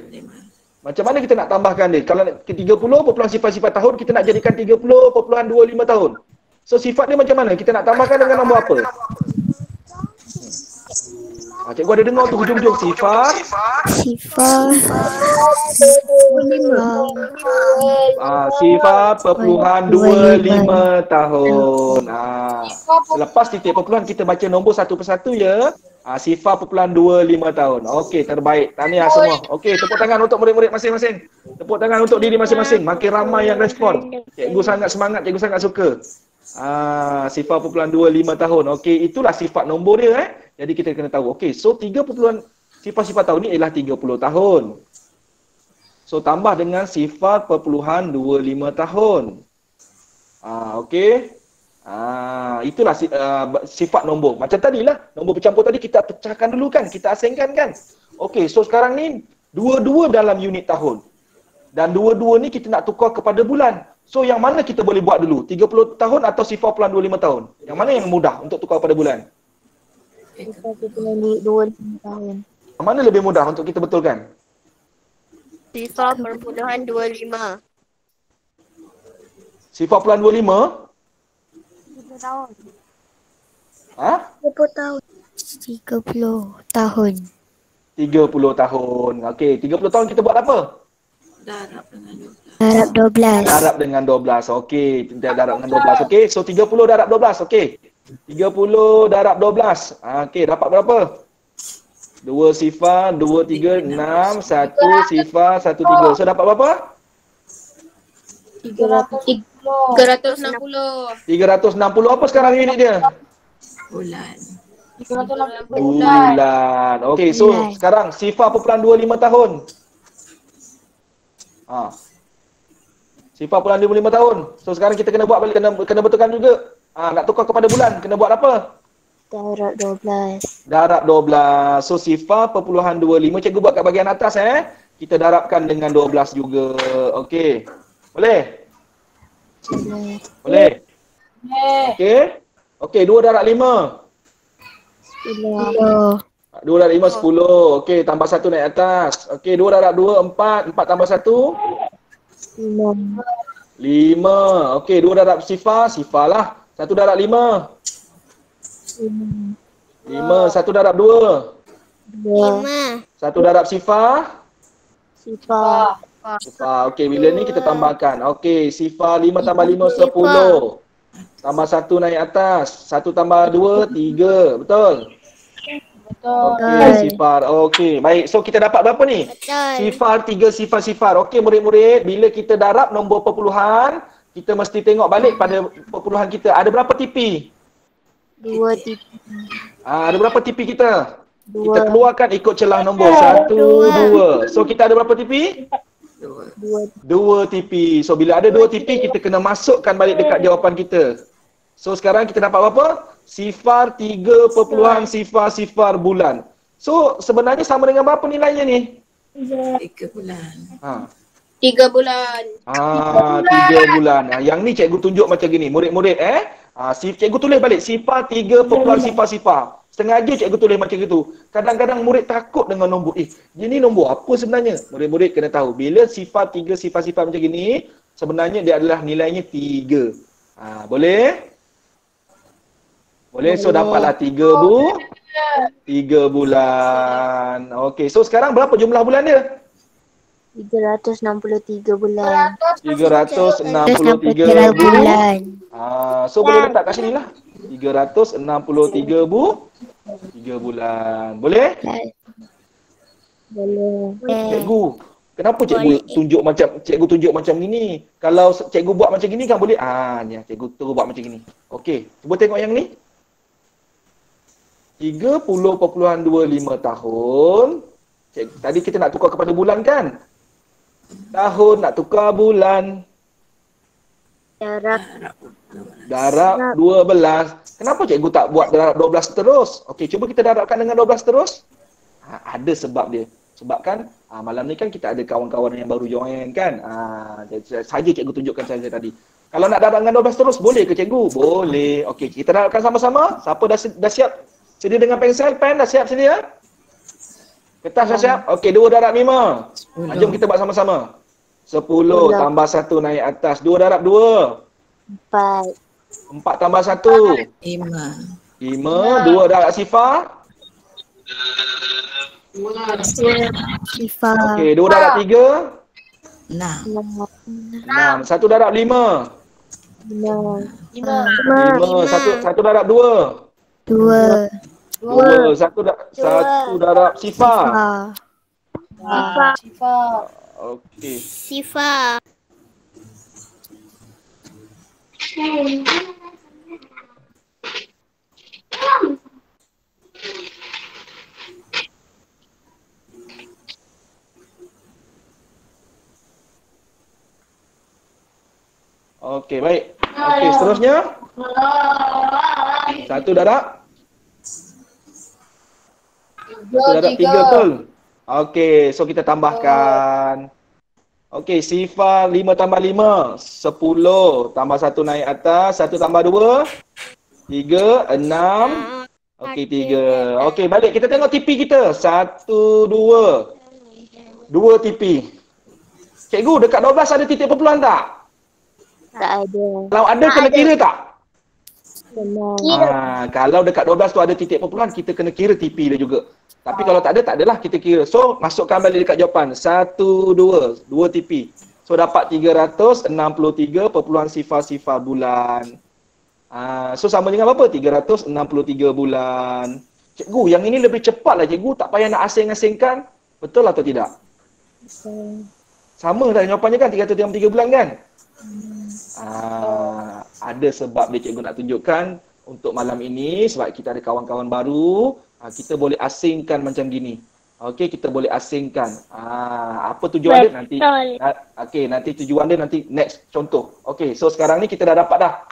Macam mana kita nak tambahkan dia? Kalau 30 perpuluhan sifar-sifar tahun, kita nak jadikan 30.25 tahun. So sifat dia macam mana? Kita nak tambahkan dengan nombor apa? Cikgu ada dengar tu hujung-hujung sifar. Sifar perpuluhan 25 tahun. Selepas titik perpuluhan kita baca nombor satu persatu ya. Sifar perpuluhan 25 tahun. Okey, terbaik. Tahniah semua. Okey, tepuk tangan untuk murid-murid masing-masing. Tepuk tangan untuk diri masing-masing. Makin ramai yang respon. Cikgu sangat semangat, cikgu sangat suka. Sifar perpuluhan 25 tahun. Okey, itulah sifat nombor dia Jadi kita kena tahu. Okey, so 3 perpuluhan sifar-sifar tahun ni ialah 30 tahun. So tambah dengan sifar perpuluhan 25 tahun. Okey. Itulah sifat nombor. Macam tadilah, nombor bercampur tadi kita pecahkan dulu kan, kita asingkan kan. Okey, so sekarang ni dua-dua dalam unit tahun. Dan dua-dua ni kita nak tukar kepada bulan. So yang mana kita boleh buat dulu? 30 tahun atau sifar perpuluhan 25 tahun? Yang mana yang mudah untuk tukar kepada bulan? Sifar perpuluhan 25 tahun. Yang mana lebih mudah untuk kita betulkan? Sifar perpuluhan 25. Sifar perpuluhan 25? 30 tahun. 30 tahun. 30 tahun. 30 tahun. Okey, 30 tahun kita buat apa? Darab dengan 12. Darab 12. Darab dengan 12. Okey, darab dengan 12. Okey, so 30 darab 12. Okey. 30 darab 12. Okey, dapat berapa? 2 sifar, 2, 3, 6, 1 sifar, 1, 3. So dapat berapa? 360. 360 apa sekarang unit dia? Bulan. Bulan. Okey, so sekarang sifar perpuluhan 25 tahun. Sifar perpuluhan 25 tahun. So sekarang kita kena buat balik, kena betulkan juga. Nak tukar kepada bulan, kena buat apa? Darab 12. Darab 12. So sifar perpuluhan 25, cikgu buat kat bahagian atas kita darabkan dengan 12 juga. Okey. Boleh? Boleh? Okey. Okey, 2 darab 5. 10. 2 darab 5, 10. Okey, tambah 1 naik atas. Okey, 2 darab 2, 4. 4 tambah 1. 5. 5. Okey, 2 darab sifar, sifar lah. 1 darab 5. 5. 1 darab 2. 2. 1 darab sifar. Sifar. Sifar. Okey, bila ni kita tambahkan. Okey, sifar 5 tambah 5, 10. Tambah 1 naik atas. 1 tambah 2, 3. Betul? Okey, sifar. Okey, baik. So kita dapat berapa ni? Sifar 3 sifar-sifar. Okey, murid-murid, bila kita darab nombor perpuluhan, kita mesti tengok balik pada perpuluhan kita. Ada berapa tipi? 2 tipi. Ada berapa tipi kita? 2. Kita keluarkan ikut celah nombor. 1, 2. So kita ada berapa tipi? 2 tipi. So bila ada 2 tipi, kita kena masukkan balik dekat jawapan kita. So sekarang kita dapat berapa? Sifar 3 perpuluhan sifar-sifar bulan. So sebenarnya sama dengan berapa nilainya ni? 3 bulan. 3 bulan. 3 bulan. Yang ni cikgu tunjuk macam gini. Murid-murid cikgu tulis balik sifar 3 perpuluhan sifar-sifar. Sengaja cikgu tulis macam itu. Kadang-kadang murid takut dengan nombor. Dia ni nombor apa sebenarnya? Murid-murid kena tahu. Bila sifar 3 sifar-sifar macam gini, sebenarnya dia adalah nilainya 3. Boleh? Boleh, so dapatlah 3 bulan. Okey, so sekarang berapa jumlah bulan dia? 363 bulan. 363 bulan. So boleh letak kat sini lah. 363 3 bulan. Boleh? Boleh. Cikgu, kenapa cikgu tunjuk macam ni? Kalau cikgu buat macam gini kan boleh? Ni cikgu terus buat macam gini. Okey, cuba tengok yang ni. 30.25 tahun. Tadi kita nak tukar kepada bulan kan? Tahun nak tukar bulan. Darab. Darab 12. Kenapa cikgu tak buat darab 12 terus? Okey, cuba kita darabkan dengan 12 terus. Ada sebab dia. Sebab kan malam ni kan kita ada kawan-kawan yang baru join kan. Saja cikgu tunjukkan saja tadi. Kalau nak darab dengan 12 terus, boleh ke cikgu? Boleh. Okey, kita darabkan sama-sama. Siapa dah siap? Sedia dengan pensel, pen dah siap sedia? Kertas dah siap? Okey, 2 darab 5. Jom kita buat sama-sama. 10 tambah 1 naik atas. 2 darab 2. 4. 4 tambah 1. 5. 5. 2 darab Sifah. Sifah. Okey, 2 darab 3. 6. 6. 1 darab 5. 5. 5. 1 darab 2. 2. 2. 1 darab Sifah. Sifah. Okey. Sifah. Okey, baik. Okey, seterusnya. 1 darab 3 betul. Okey, so kita tambahkan. Okey, Sifah 5 tambah 5, 10 tambah 1 naik atas, 1 tambah 2, 3, 6. Okey, 3. Okey, balik. Kita tengok TP kita. 1, 2. 2 TP. Cikgu, dekat 12 ada titik perpuluhan tak? Tak ada. Kalau ada, kena kira tak? Kena. Kalau dekat 12 tu ada titik perpuluhan, kita kena kira TP dia juga. Tapi kalau tak ada, tak adalah kita kira. So, masukkan balik dekat jawapan. 1, 2. 2 TP. So, dapat 363 sifar-sifar bulan. So, sama dengan apa? 363 bulan. Cikgu, yang ini lebih cepat lah cikgu. Tak payah nak asing-asingkan. Betul atau tidak? Sama dah jawapannya kan? 333 bulan kan? Ada sebab dia cikgu nak tunjukkan untuk malam ini. Sebab kita ada kawan-kawan baru. Kita boleh asingkan macam gini. Okey, kita boleh asingkan. Apa tujuan dia nanti? Okey, nanti tujuan dia nanti next contoh. Okey, so sekarang ni kita dah dapat dah.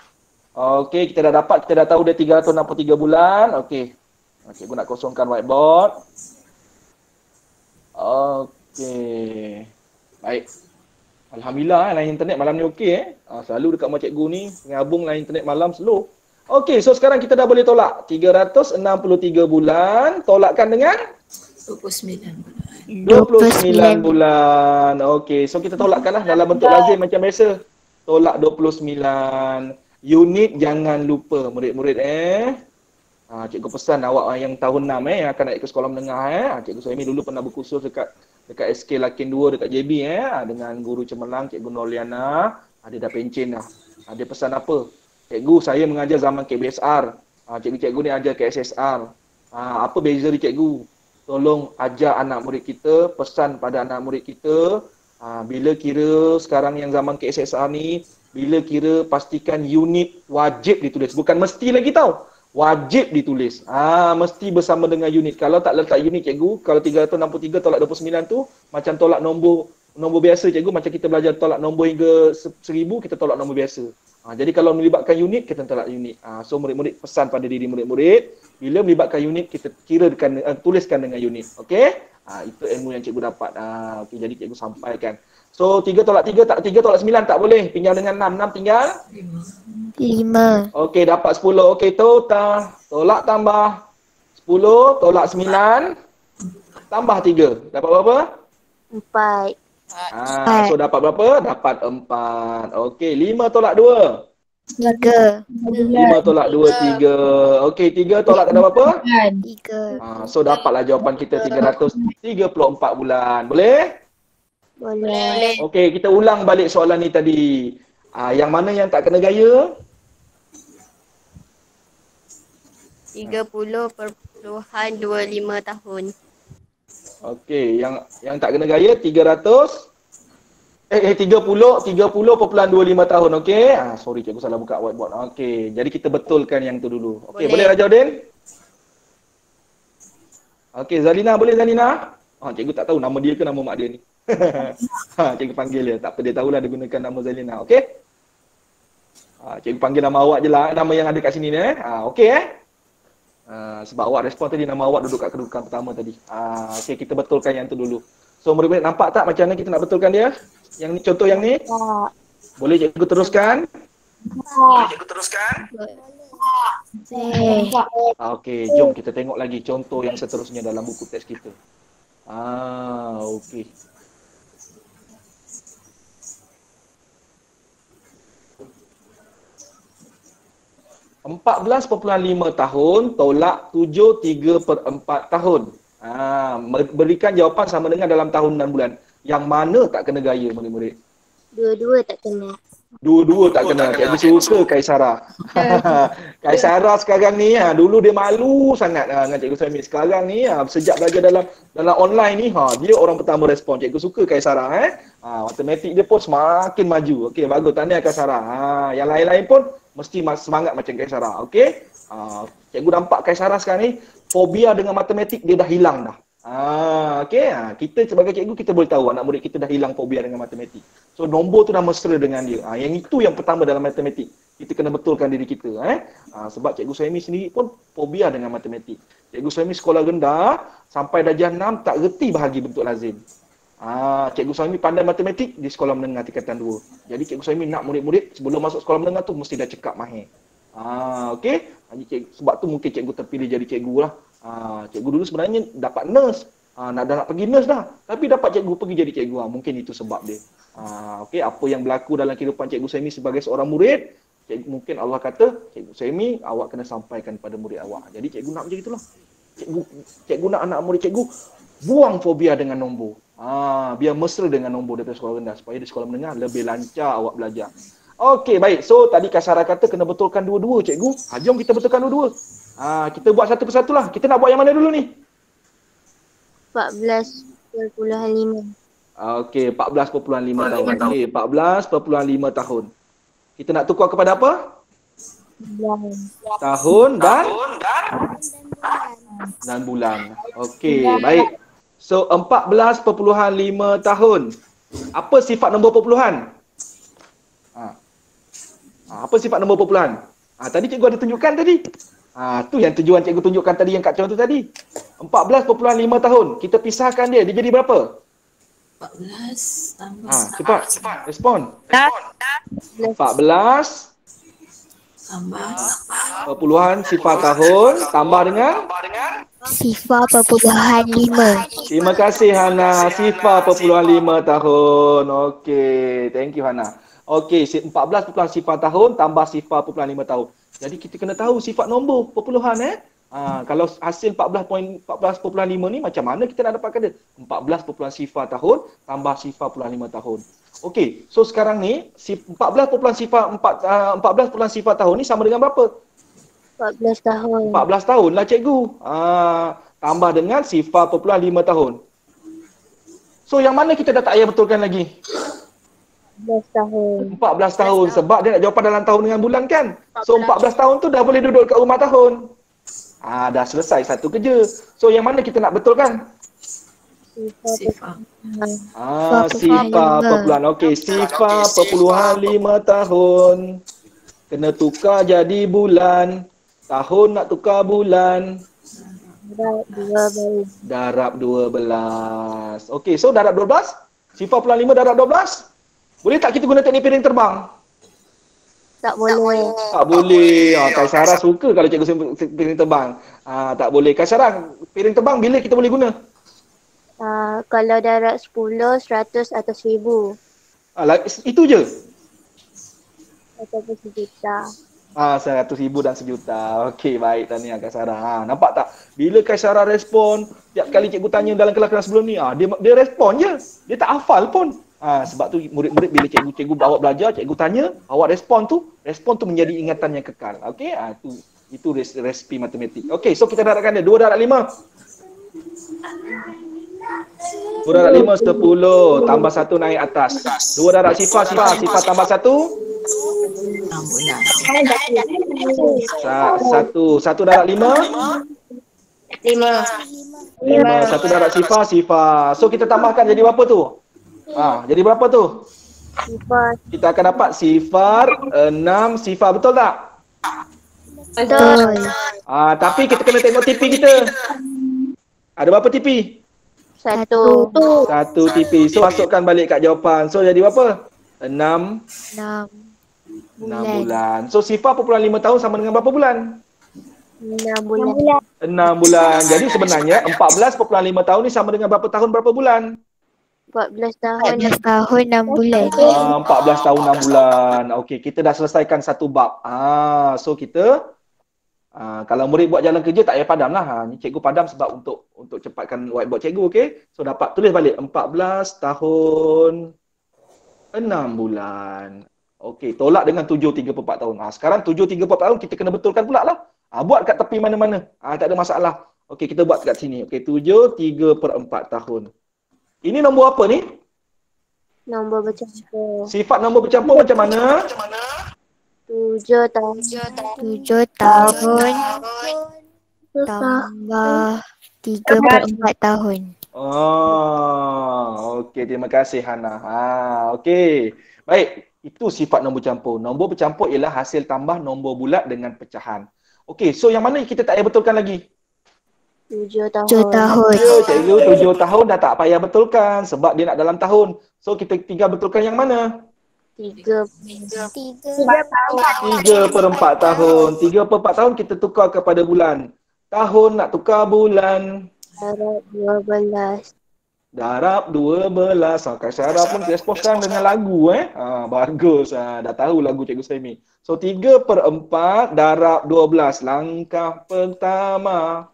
Okey, kita dah dapat, kita dah tahu dia 363 bulan. Okey. Cikgu nak kosongkan whiteboard. Okey. Baik. Alhamdulillah line internet malam ni okey selalu dekat rumah cikgu ni ngabung line internet malam slow. Okey, so sekarang kita dah boleh tolak 363 bulan, tolakkan dengan 29 bulan. Okey, so kita tolakkanlah dalam bentuk lazim macam biasa. Tolak 29. Unit jangan lupa murid-murid cikgu pesan awak yang tahun 6 yang akan naik ke sekolah menengah Cikgu Suhaimi dulu pernah berkursus dekat SK Lakin 2 dekat JB dengan guru cemerlang Cikgu Norliana. Dia dah pencen dah. Dia pesan apa? Cikgu, saya mengajar zaman KBSR. Cikgu-cikgu ni ajar KSSR. Apa beza dia cikgu? Tolong ajar anak murid kita, pesan pada anak murid kita, bila kira sekarang yang zaman KSSR ni, bila kira pastikan unit wajib ditulis. Bukan mesti lagi tau. Wajib ditulis. Mesti bersama dengan unit. Kalau tak letak unit cikgu, kalau 363 tolak 29 tu macam tolak nombor biasa cikgu, macam kita belajar tolak nombor hingga 1000, kita tolak nombor biasa. Jadi kalau melibatkan unit, kita tolak unit. So murid-murid pesan pada diri murid-murid, bila melibatkan unit, kita tuliskan dengan unit. Okey? Itu ilmu yang cikgu dapat. Okey, jadi cikgu sampaikan. So 3 tolak 3 tolak 9 tak boleh. Pinjam dengan 6. 6 tinggal 5. Okey, dapat 10. Okey, total. Tolak tambah 10, tolak 9, tambah 3. Dapat berapa? 4. So dapat berapa? Dapat 4. Okey, 5 tolak 2. 3. 5 tolak 2, 3. Okey, 3 tolak kena berapa? 3. So dapatlah jawapan kita 334 bulan. Boleh? Boleh. Okey, kita ulang balik soalan ni tadi. Yang mana yang tak kena gaya? 30.25 tahun. Okey, yang tak kena gaya 30.25 tahun. Okey. Sorry cikgu salah buka whiteboard. Okey, jadi kita betulkan yang tu dulu. Okey, boleh Raja Udin? Okey, Zalina boleh Zalina? Cikgu tak tahu nama dia ke nama mak dia ni. Cikgu panggil dia. Tak apa, dia tahulah dia gunakan nama Zalina. Okey? Cikgu panggil nama awak je lah, nama yang ada kat sini ni. Okey sebab awak respon tadi nama awak duduk kat kedudukan pertama tadi. Okey, kita betulkan yang tu dulu. So murid-murid nampak tak macam mana kita nak betulkan dia? Yang ni contoh yang ni? Boleh cikgu teruskan? Boleh cikgu teruskan? Okey, jom kita tengok lagi contoh yang seterusnya dalam buku teks kita. Okey. $14.5 tahun tolak 7/3/4 tahun. Berikan jawapan sama dengan dalam tahun dan bulan. Yang mana tak kena gaya murid-murid? Dua-dua tak kena. Dua-dua tak kena. Cikgu suka Kaisara. Kaisara sekarang ni dulu dia malu sangat dengan Cikgu Suhaimi. Sekarang ni sejak belajar dalam online ni dia orang pertama respon. Cikgu suka Kaisara matematik dia pun semakin maju. Okey, bagus, tahniah Kaisara. Yang lain-lain pun mesti semangat macam Kaisara. Okey? Cikgu nampak Kaisara sekarang ni fobia dengan matematik dia dah hilang dah. Okey, kita sebagai cikgu kita boleh tahu anak murid kita dah hilang fobia dengan matematik. So nombor tu dah mesra dengan dia. Yang itu yang pertama dalam matematik. Kita kena betulkan diri kita sebab Cikgu Suhaimi sendiri pun fobia dengan matematik. Cikgu Suhaimi sekolah rendah sampai darjah 6 tak reti bahagi bentuk lazim. Cikgu Suhaimi pandai matematik di sekolah menengah tingkatan 2. Jadi Cikgu Suhaimi nak murid-murid sebelum masuk sekolah menengah tu mesti dah cekap mahir. Okey. Sebab tu mungkin cikgu terpilih jadi cikgu lah. Cikgu dulu sebenarnya dapat nurse. Nak pergi nurse dah. Tapi dapat cikgu pergi jadi cikgu. Mungkin itu sebab dia. Okey, apa yang berlaku dalam kehidupan Cikgu Suhaimi sebagai seorang murid, mungkin Allah kata, Cikgu Suhaimi awak kena sampaikan kepada murid awak. Jadi cikgu nak macam itulah. Cikgu nak anak murid cikgu buang fobia dengan nombor. Biar mesra dengan nombor daripada sekolah rendah supaya di sekolah menengah lebih lancar awak belajar. Okey, baik. So tadi Kaisara kata kena betulkan dua-dua cikgu. Jom kita betulkan dua-dua. Kita buat satu persatu lah. Kita nak buat yang mana dulu ni? 14.5. Okey, 14.5 tahun. Okey, 14.5 tahun. Kita nak tukar kepada apa? Tahun dan bulan. Okey, baik. So 14.5 tahun. Apa sifat nombor perpuluhan? Apa sifat nombor perpuluhan? Tadi cikgu ada tunjukkan tadi. Tu yang tujuan cikgu tunjukkan tadi yang kat contoh tadi. 14.5 tahun. Kita pisahkan dia jadi berapa? 14 tambah cepat. Respon. 14 tambah perpuluhan sifar tahun tambah dengan Sifar perpuluhan 5. terima kasih Hana. Sifar perpuluhan 5 tahun. Okey, thank you Hana. Okey, 14 perpuluhan sifar tahun tambah sifar perpuluhan 5 tahun. Jadi kita kena tahu sifat nombor perpuluhan kalau hasil 14.5 ni macam mana kita nak dapatkan dia? 14 perpuluhan sifar tahun tambah sifar perpuluhan 5 tahun. Okey, so sekarang ni 14 perpuluhan sifar tahun ni sama dengan berapa? 14 tahun. 14 tahun lah cikgu. Tambah dengan sifar perpuluhan 5 tahun. So yang mana kita dah tak payah betulkan lagi? 14 tahun. 14 tahun sebab dia nak jawapan dalam tahun dengan bulan kan? So 14 tahun tu dah boleh duduk kat rumah tahun. Dah selesai satu kerja. So yang mana kita nak betulkan? sifar. Sifar perpuluhan. Okey, sifar perpuluhan 5 tahun. Kena tukar jadi bulan. Tahun nak tukar bulan. Darab 12. Okey, so darab 12. Sifar perpuluhan 5 darab 12. Boleh tak kita guna teknik piring terbang? Tak boleh. Tak boleh. Kaisara suka kalau cikgu piring terbang. Tak boleh. Kaisara, piring terbang bila kita boleh guna? Kalau darab 10, 100 atau 1000. Itu je? Ataupun 1,000,000. 100,000 dan 1,000,000. Okey, baik tahniah Kaisara. Nampak tak? Bila Kaisara respon, tiap kali cikgu tanya dalam kelas-kelas sebelum ni, dia respon je. Dia tak hafal pun. Sebab tu murid-murid bila cikgu bawa belajar, cikgu tanya, awak respon tu menjadi ingatan yang kekal. Okey, itu resipi matematik. Okey, so kita darabkan dia 2 darab 5. 2 darab 5 10 tambah 1 naik atas. 2 darab sifar tambah 1 bulan. 1 darab 5 5. 5. Satu darab Sifah. So kita tambahkan jadi berapa tu? Jadi berapa tu? Sifar. Kita akan dapat Sifar 6 Sifar, betul tak? Betul. Tapi kita kena tengok TP kita. Ada berapa TP? 1. 1 TP. So masukkan balik kat jawapan. So jadi berapa? 6 6 bulan. So Sifar perpuluhan 5 tahun sama dengan berapa bulan? 6 bulan. 6 bulan. Jadi sebenarnya 14,5 tahun ni sama dengan berapa tahun berapa bulan? 14 tahun. 14 tahun 6 bulan. 14 tahun 6 bulan. Okey, kita dah selesaikan satu bab. So kita kalau murid buat jalan kerja tak payah padam lah. Ni cikgu padam sebab untuk cepatkan whiteboard cikgu, okey. So dapat tulis balik 14 tahun 6 bulan. Okey, tolak dengan 7/3/4 tahun. Sekarang 7/3/4 tahun kita kena betulkan pula lah. Buat kat tepi mana-mana. Tak ada masalah. Okey, kita buat kat sini. Okey, 7/3/4 tahun. Ini nombor apa ni? Nombor bercampur. Sifat nombor bercampur macam mana? 7 tahun. 7 tahun tambah 3/4 tahun. Okey, terima kasih Hana. Okey. Baik, itu sifat nombor bercampur. Nombor bercampur ialah hasil tambah nombor bulat dengan pecahan. Okey, so yang mana kita tak payah betulkan lagi? 7 tahun. 7 tahun. Cikgu 7 tahun dah tak payah betulkan sebab dia nak dalam tahun. So kita tinggal betulkan yang mana? 3 3/4 tahun. 3/4 tahun kita tukar kepada bulan. Tahun nak tukar bulan. darab 12. Darab 12. Kak Syarah pun responkan dengan lagu bagus. Dah tahu lagu Cikgu Saimi. So 3/4 darab 12. Langkah pertama.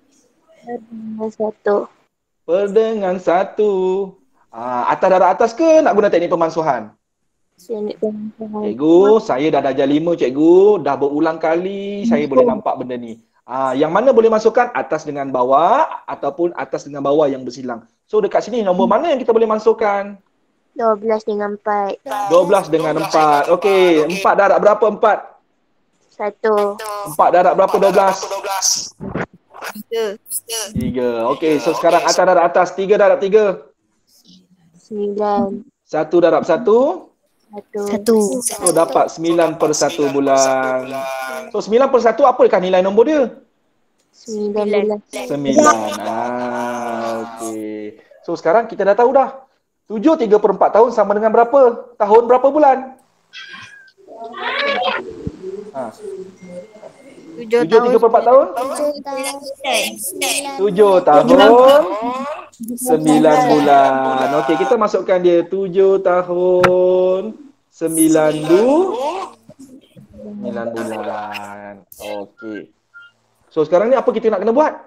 Per dengan 1. Atas darab atas ke nak guna teknik pemansuhan? Cikgu, saya dah darjah 5 cikgu. Dah berulang kali saya boleh nampak benda ni. Yang mana boleh masukkan atas dengan bawah ataupun atas dengan bawah yang bersilang. So dekat sini nombor mana yang kita boleh masukkan? 12 dengan 4. 12 dengan 4. Okey, 4 darab berapa 4? 1. 4 darab berapa 12? 3. Okey, so sekarang atas darab atas. 3 darab 3? 9. 1 darab 1? 1. So dapat 9/1 bulan. So 9/1 apakah nilai nombor dia? 9. 9. Okey. So sekarang kita dah tahu dah. 7/3/4 tahun sama dengan berapa? Tahun berapa bulan? 7/3/4 tahun? 7 tahun 9 bulan. Okey, kita masukkan dia 7 tahun 9 bulan. Okey. So sekarang ni apa kita nak kena buat?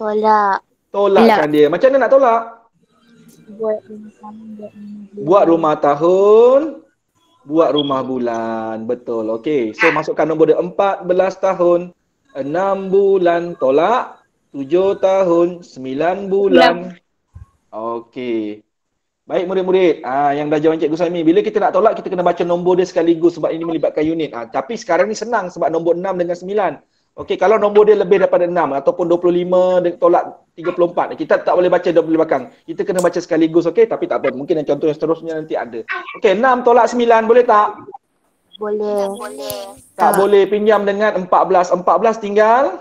Tolak. Tolakkan dia. Macam mana nak tolak? Buat rumah tahun, buat rumah bulan. Betul. Okey. So masukkan nombor dia 14 tahun 6 bulan tolak 7 tahun 9 bulan. Okey. Baik murid-murid, yang dah jawapan Cikgu Saimi, bila kita nak tolak kita kena baca nombor dia sekaligus sebab ini melibatkan unit. Tapi sekarang ni senang sebab nombor 6 dengan 9. Okey, kalau nombor dia lebih daripada 6 ataupun 25 tolak 34, kita tak boleh baca dari belakang. Kita kena baca sekaligus, okey? Tapi tak apa, mungkin yang contoh yang seterusnya nanti ada. Okey, 6 tolak 9 boleh tak? Boleh. Tak boleh, pinjam dengan 14. 14 tinggal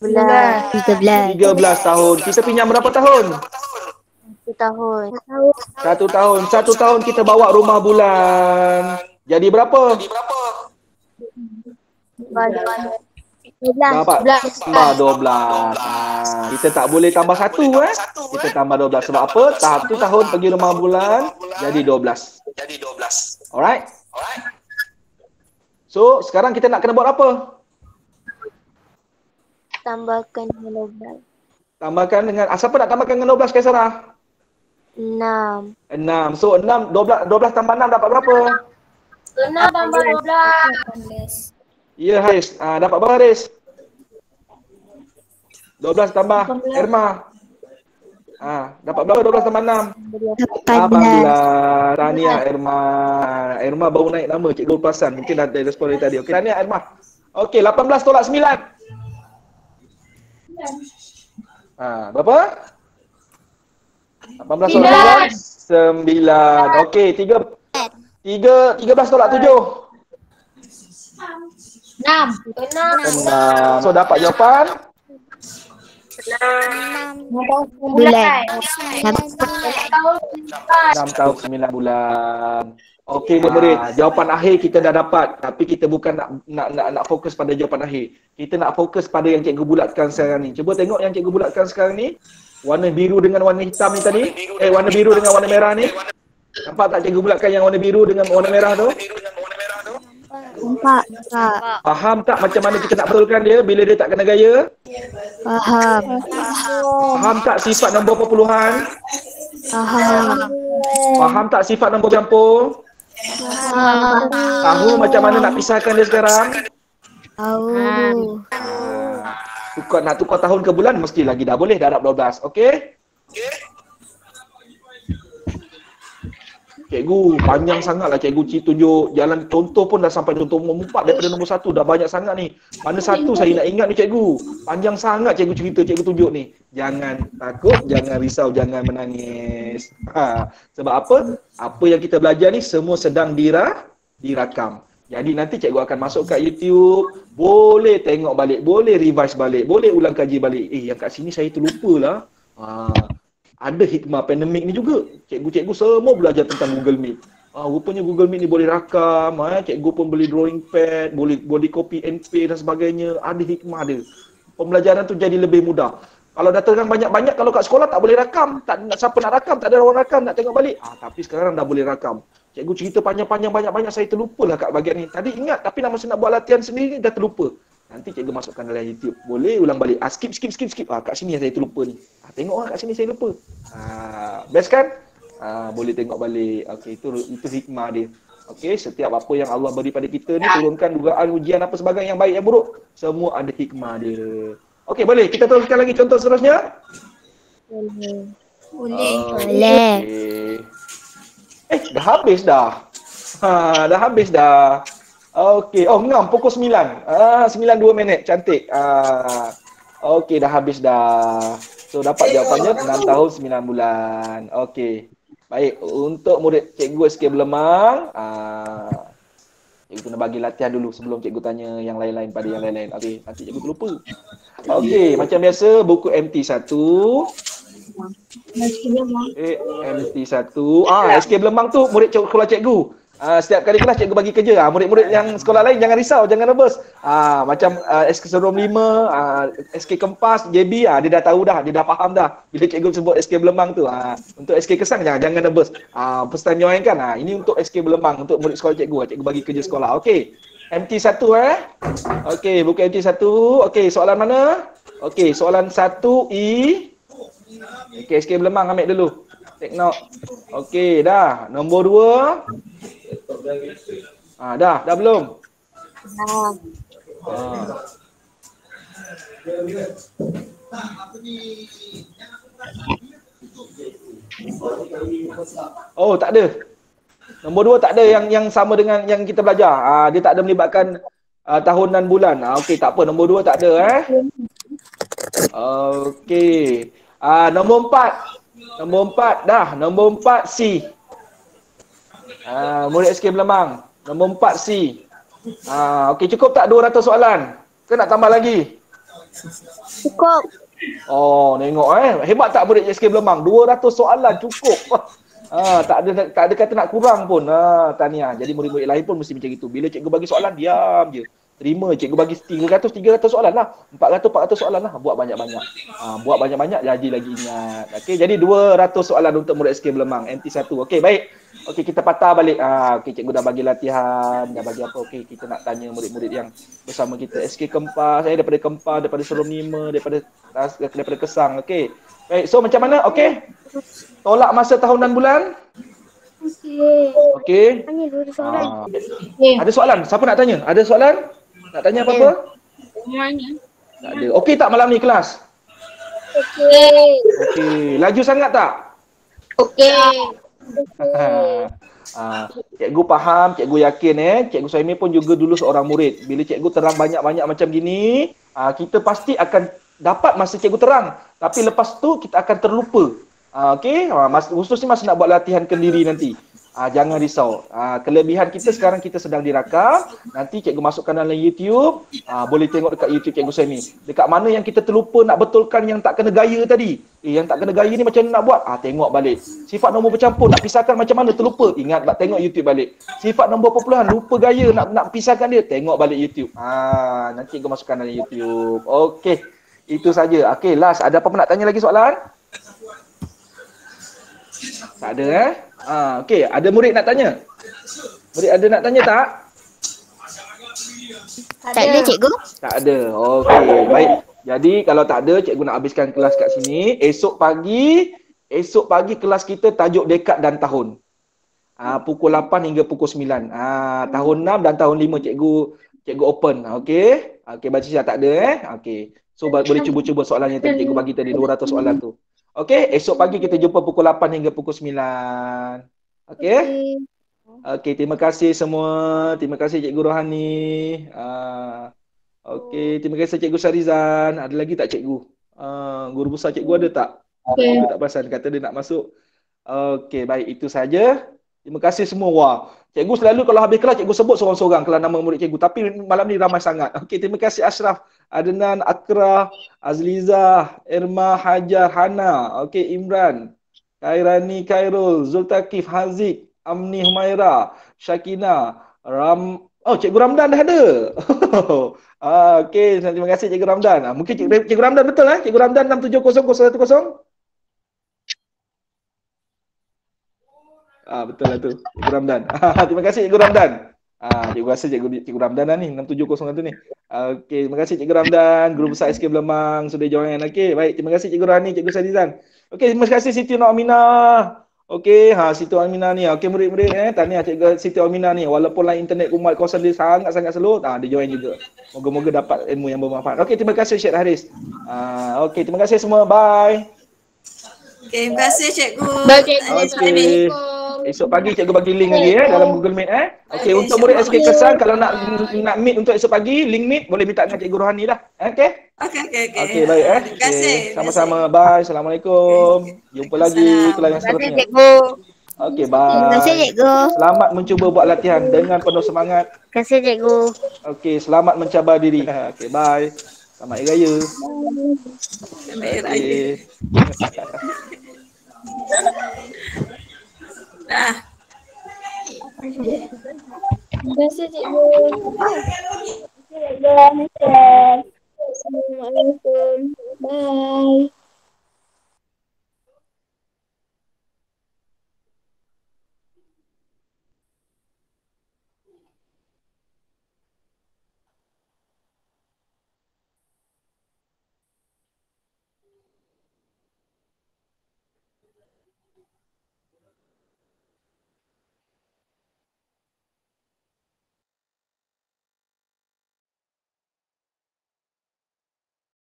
13 tahun. Kita pinjam berapa tahun? 1 tahun. 1 tahun. 1 tahun kita bawa rumah bulan. Jadi berapa? Dapat 12. Kita tak boleh tambah 1 Kita tambah 12. Sebab apa? Tahap tu tahun pergi rumah bulan jadi 12. Alright? So, sekarang kita nak kena buat apa? Tambahkan dengan 12. Tambahkan dengan siapa nak tambahkan dengan 12 Kaisarah? 6. 6. So 6 12 tambah 6 dapat berapa? 6 tambah 12. Ya Haris. Dapat berapa Haris? 12 tambah Irma. Dapat berapa 12 tambah 6? 18. Tahniah Irma. Irma baru naik nama cikgu perasan. Mungkin dah respon dari tadi. Okey, tahniah Irma. Okey, 18 tolak 9. Berapa? 18 tolak 9. Okey, 13 tolak 7. 6. 6. So dapat jawapan 6 Bulan. 6 tahun 9 bulan. Okey murid, jawapan akhir kita dah dapat, tapi kita bukan nak fokus pada jawapan akhir. Kita nak fokus pada yang cikgu bulatkan sekarang ni. Cuba tengok yang cikgu bulatkan sekarang ni. Warna biru dengan warna hitam ni tadi. Warna biru dengan warna merah ni. Nampak tak cikgu bulatkan yang warna biru dengan warna merah tu? Nampak. Faham tak macam mana kita nak betulkan dia bila dia tak kena gaya? Faham. Faham tak sifat nombor perpuluhan? Faham. Faham tak sifat nombor campur? Faham. Tahu macam mana nak pisahkan dia sekarang? Tahu. Nak tukar tahun ke bulan mesti lagi dah boleh, dah darab 12. Okey? Cikgu, panjang sangatlah cikgu tunjuk jalan contoh pun dah sampai contoh nombor 4 daripada nombor 1. Dah banyak sangat ni. Mana satu saya nak ingat ni cikgu. Panjang sangat cikgu cerita, cikgu tunjuk ni. Jangan takut, jangan risau, jangan menangis. Sebab apa? Apa yang kita belajar ni semua sedang dirakam. Jadi nanti cikgu akan masuk kat YouTube. Boleh tengok balik, boleh revise balik, boleh ulang kaji balik. Yang kat sini saya terlupalah. Ada hikmah pandemik ni juga. Cikgu-cikgu semua belajar tentang Google Meet. Rupanya Google Meet ni boleh rakam. Cikgu pun beli drawing pad, boleh copy and paste dan sebagainya. Ada hikmah dia. Pembelajaran tu jadi lebih mudah. Kalau dah terang banyak-banyak, kalau kat sekolah tak boleh rakam. Siapa nak rakam, tak ada orang rakam, nak tengok balik. Tapi sekarang dah boleh rakam. Cikgu cerita panjang-panjang banyak-banyak, saya terlupalah kat bahagian ni. Tadi ingat, tapi masa nak buat latihan sendiri dah terlupa. Nanti cikgu masukkan dalam YouTube. Boleh ulang balik. Skip. Kat sini yang saya terlupa ni. Tengok kat sini saya lupa. Best kan? Boleh tengok balik. Okey, itu hikmah dia. Okey, setiap apa yang Allah beri pada kita ni, turunkan dugaan, ujian apa sebagainya yang baik yang buruk, semua ada hikmah dia. Okey, boleh. Kita teruskan lagi contoh seterusnya. Boleh. Boleh. Dah habis dah. Dah habis dah. Okey, ngam pukul 9. 9:02 minit. Cantik. Okey, dah habis dah. So dapat jawapannya 6 tahun 9 bulan. Okey. Baik, untuk murid cikgu SK Belemang, cikgu kena bagi latihan dulu sebelum cikgu tanya yang lain-lain pada yang lain-lain. Okey, nanti cikgu terlupa. Okey, macam biasa buku MT1. MT1. SK Belemang tu murid sekolah cikgu. Setiap kali kelas cikgu bagi kerja. Murid-murid yang sekolah lain jangan risau, jangan nervous. Macam SK Serum 5, SK Kempas, JB, dia dah tahu dah, dia dah faham dah bila cikgu sebut SK Belemang tu. Untuk SK Kesang jangan nervous. First time join kan. Ini untuk SK Belemang, untuk murid sekolah cikgu. Cikgu bagi kerja sekolah. Okey. MT1 Okey, buku MT1. Okey, soalan mana? Okey, soalan 1E. Okey, SK Belemang ambil dulu. Take note. Okey, dah. Nombor 2. Dah belum? Tak ada. Nombor 2 tak ada yang sama dengan yang kita belajar. Dia tak ada melibatkan tahun dan bulan. Okey, tak apa. Nombor 2 tak ada Okey. Nombor 4. Nombor 4 dah. Nombor 4 C. Murid SK Belemang. Nombor 4 C. Okey, cukup tak 200 soalan? Ke nak tambah lagi? Cukup. Tengok hebat tak murid SK Belemang? 200 soalan cukup. Tak ada kata nak kurang pun. Tahniah. Jadi murid-murid lain pun mesti macam itu. Bila cikgu bagi soalan, diam je. Terima, cikgu bagi 300 soalan lah. 400 soalan lah. Buat banyak-banyak. Buat banyak-banyak, jadi lagi ingat. Okey, jadi 200 soalan untuk murid SK Belemang. MT1. Okey, baik. Okey, kita patah balik. Okey, cikgu dah bagi latihan. Dah bagi apa? Okey, kita nak tanya murid-murid yang bersama kita. SK Kempas. Daripada Kempas, daripada Serum 5, daripada Kesang. Okey. Baik, so macam mana? Okey. Tolak masa tahun dan bulan. Okey. Ada soalan? Siapa nak tanya? Ada soalan? Nak tanya apa-apa? Tak ada. Okey tak malam ni kelas? Okey. Laju sangat tak? Okey. Cikgu faham, cikgu yakin Cikgu Suhaimi pun juga dulu seorang murid. Bila cikgu terang banyak-banyak macam gini, kita pasti akan dapat masa cikgu terang. Tapi lepas tu kita akan terlupa. Okey, khususnya masa nak buat latihan kendiri nanti. Jangan risau. Kelebihan kita sekarang kita sedang dirakam. Nanti cikgu masukkan dalam YouTube. Boleh tengok dekat YouTube cikgu saya ni. Dekat mana yang kita terlupa nak betulkan yang tak kena gaya tadi. Yang tak kena gaya ni macam mana nak buat? Tengok balik. Sifat nombor bercampur nak pisahkan macam mana terlupa? Ingat tengok YouTube balik. Sifat nombor perpuluhan lupa gaya nak pisahkan dia. Tengok balik YouTube. Nanti cikgu masukkan dalam YouTube. Okey. Itu saja. Okey, last. Ada apa-apa nak tanya lagi soalan? Tak ada okey, ada murid nak tanya? Murid ada nak tanya tak? Tak ada cikgu. Tak ada. Okey, baik. Jadi kalau tak ada, cikgu nak habiskan kelas kat sini. Esok pagi kelas kita tajuk dekad dan tahun. Pukul 8 hingga pukul 9. Tahun 6 dan tahun 5 cikgu open. Okey. Okey, baca siap tak ada Okey. So boleh cuba-cuba soalan yang cikgu bagi tadi 200 soalan tu. Okey, esok pagi kita jumpa pukul 8 hingga pukul 9. Okey? Okey, terima kasih semua. Terima kasih Cikgu Rohani. Okey, terima kasih Cikgu Syarizan. Ada lagi tak cikgu? Guru besar cikgu ada tak? Cikgu tak perasan, kata dia nak masuk. Okey, baik, itu saja. Terima kasih semua. Wah, cikgu selalu kalau habis kelas cikgu sebut seorang-seorang kalau nama murid cikgu, tapi malam ni ramai sangat. Okey, terima kasih Ashraf, Adnan, Akrah, Azlizah, Irma, Hajar, Hana, okey, Imran, Khairani, Khairul, Zultakif, Haziq, Amni, Humaira, Syakina, Cikgu Ramdan dah ada. Okey, terima kasih Cikgu Ramdan. Mungkin Cikgu Ramdan betul Cikgu Ramdan 6700110. Betul lah tu, Cikgu Ramdan. Terima kasih Cikgu Ramdan. Cikgu rasa Cikgu Ramdan lah ni, 67001 ni. Okey, terima kasih Cikgu Ramdan, Guru Besar SK Belemang sudah join. Okey, baik, terima kasih Cikgu Rani, Cikgu Sadizan. Okey, terima kasih Siti Nur Aminah. Okey, Siti Nur Aminah ni. Okey, murid-murid tahniah Cikgu Siti Nur Aminah ni. Walaupun lain internet kumat kawasan dia sangat-sangat slow, dia join juga. Moga-moga dapat ilmu yang bermanfaat. Okey, terima kasih Syed Haris. Okey, terima kasih semua. Bye. Okey, terima kasih cikgu. Okey. Esok pagi cikgu bagi link lagi dalam Google Meet Okey, untuk murid SK Kesan kalau nak meet untuk esok pagi, link meet boleh minta dengan Cikgu Rohani dah. Okey? Okey, baik Terima kasih. Sama-sama. Bye. Assalamualaikum. Jumpa lagi kelas yang seterusnya. Okey, bye. Terima kasih cikgu. Selamat mencuba buat latihan dengan penuh semangat. Terima kasih cikgu. Okey, selamat mencabar diri. Okey, bye. Selamat Hari Raya. Selamat Hari Raya. Terima kasih cikgu. Assalamualaikum. Bye.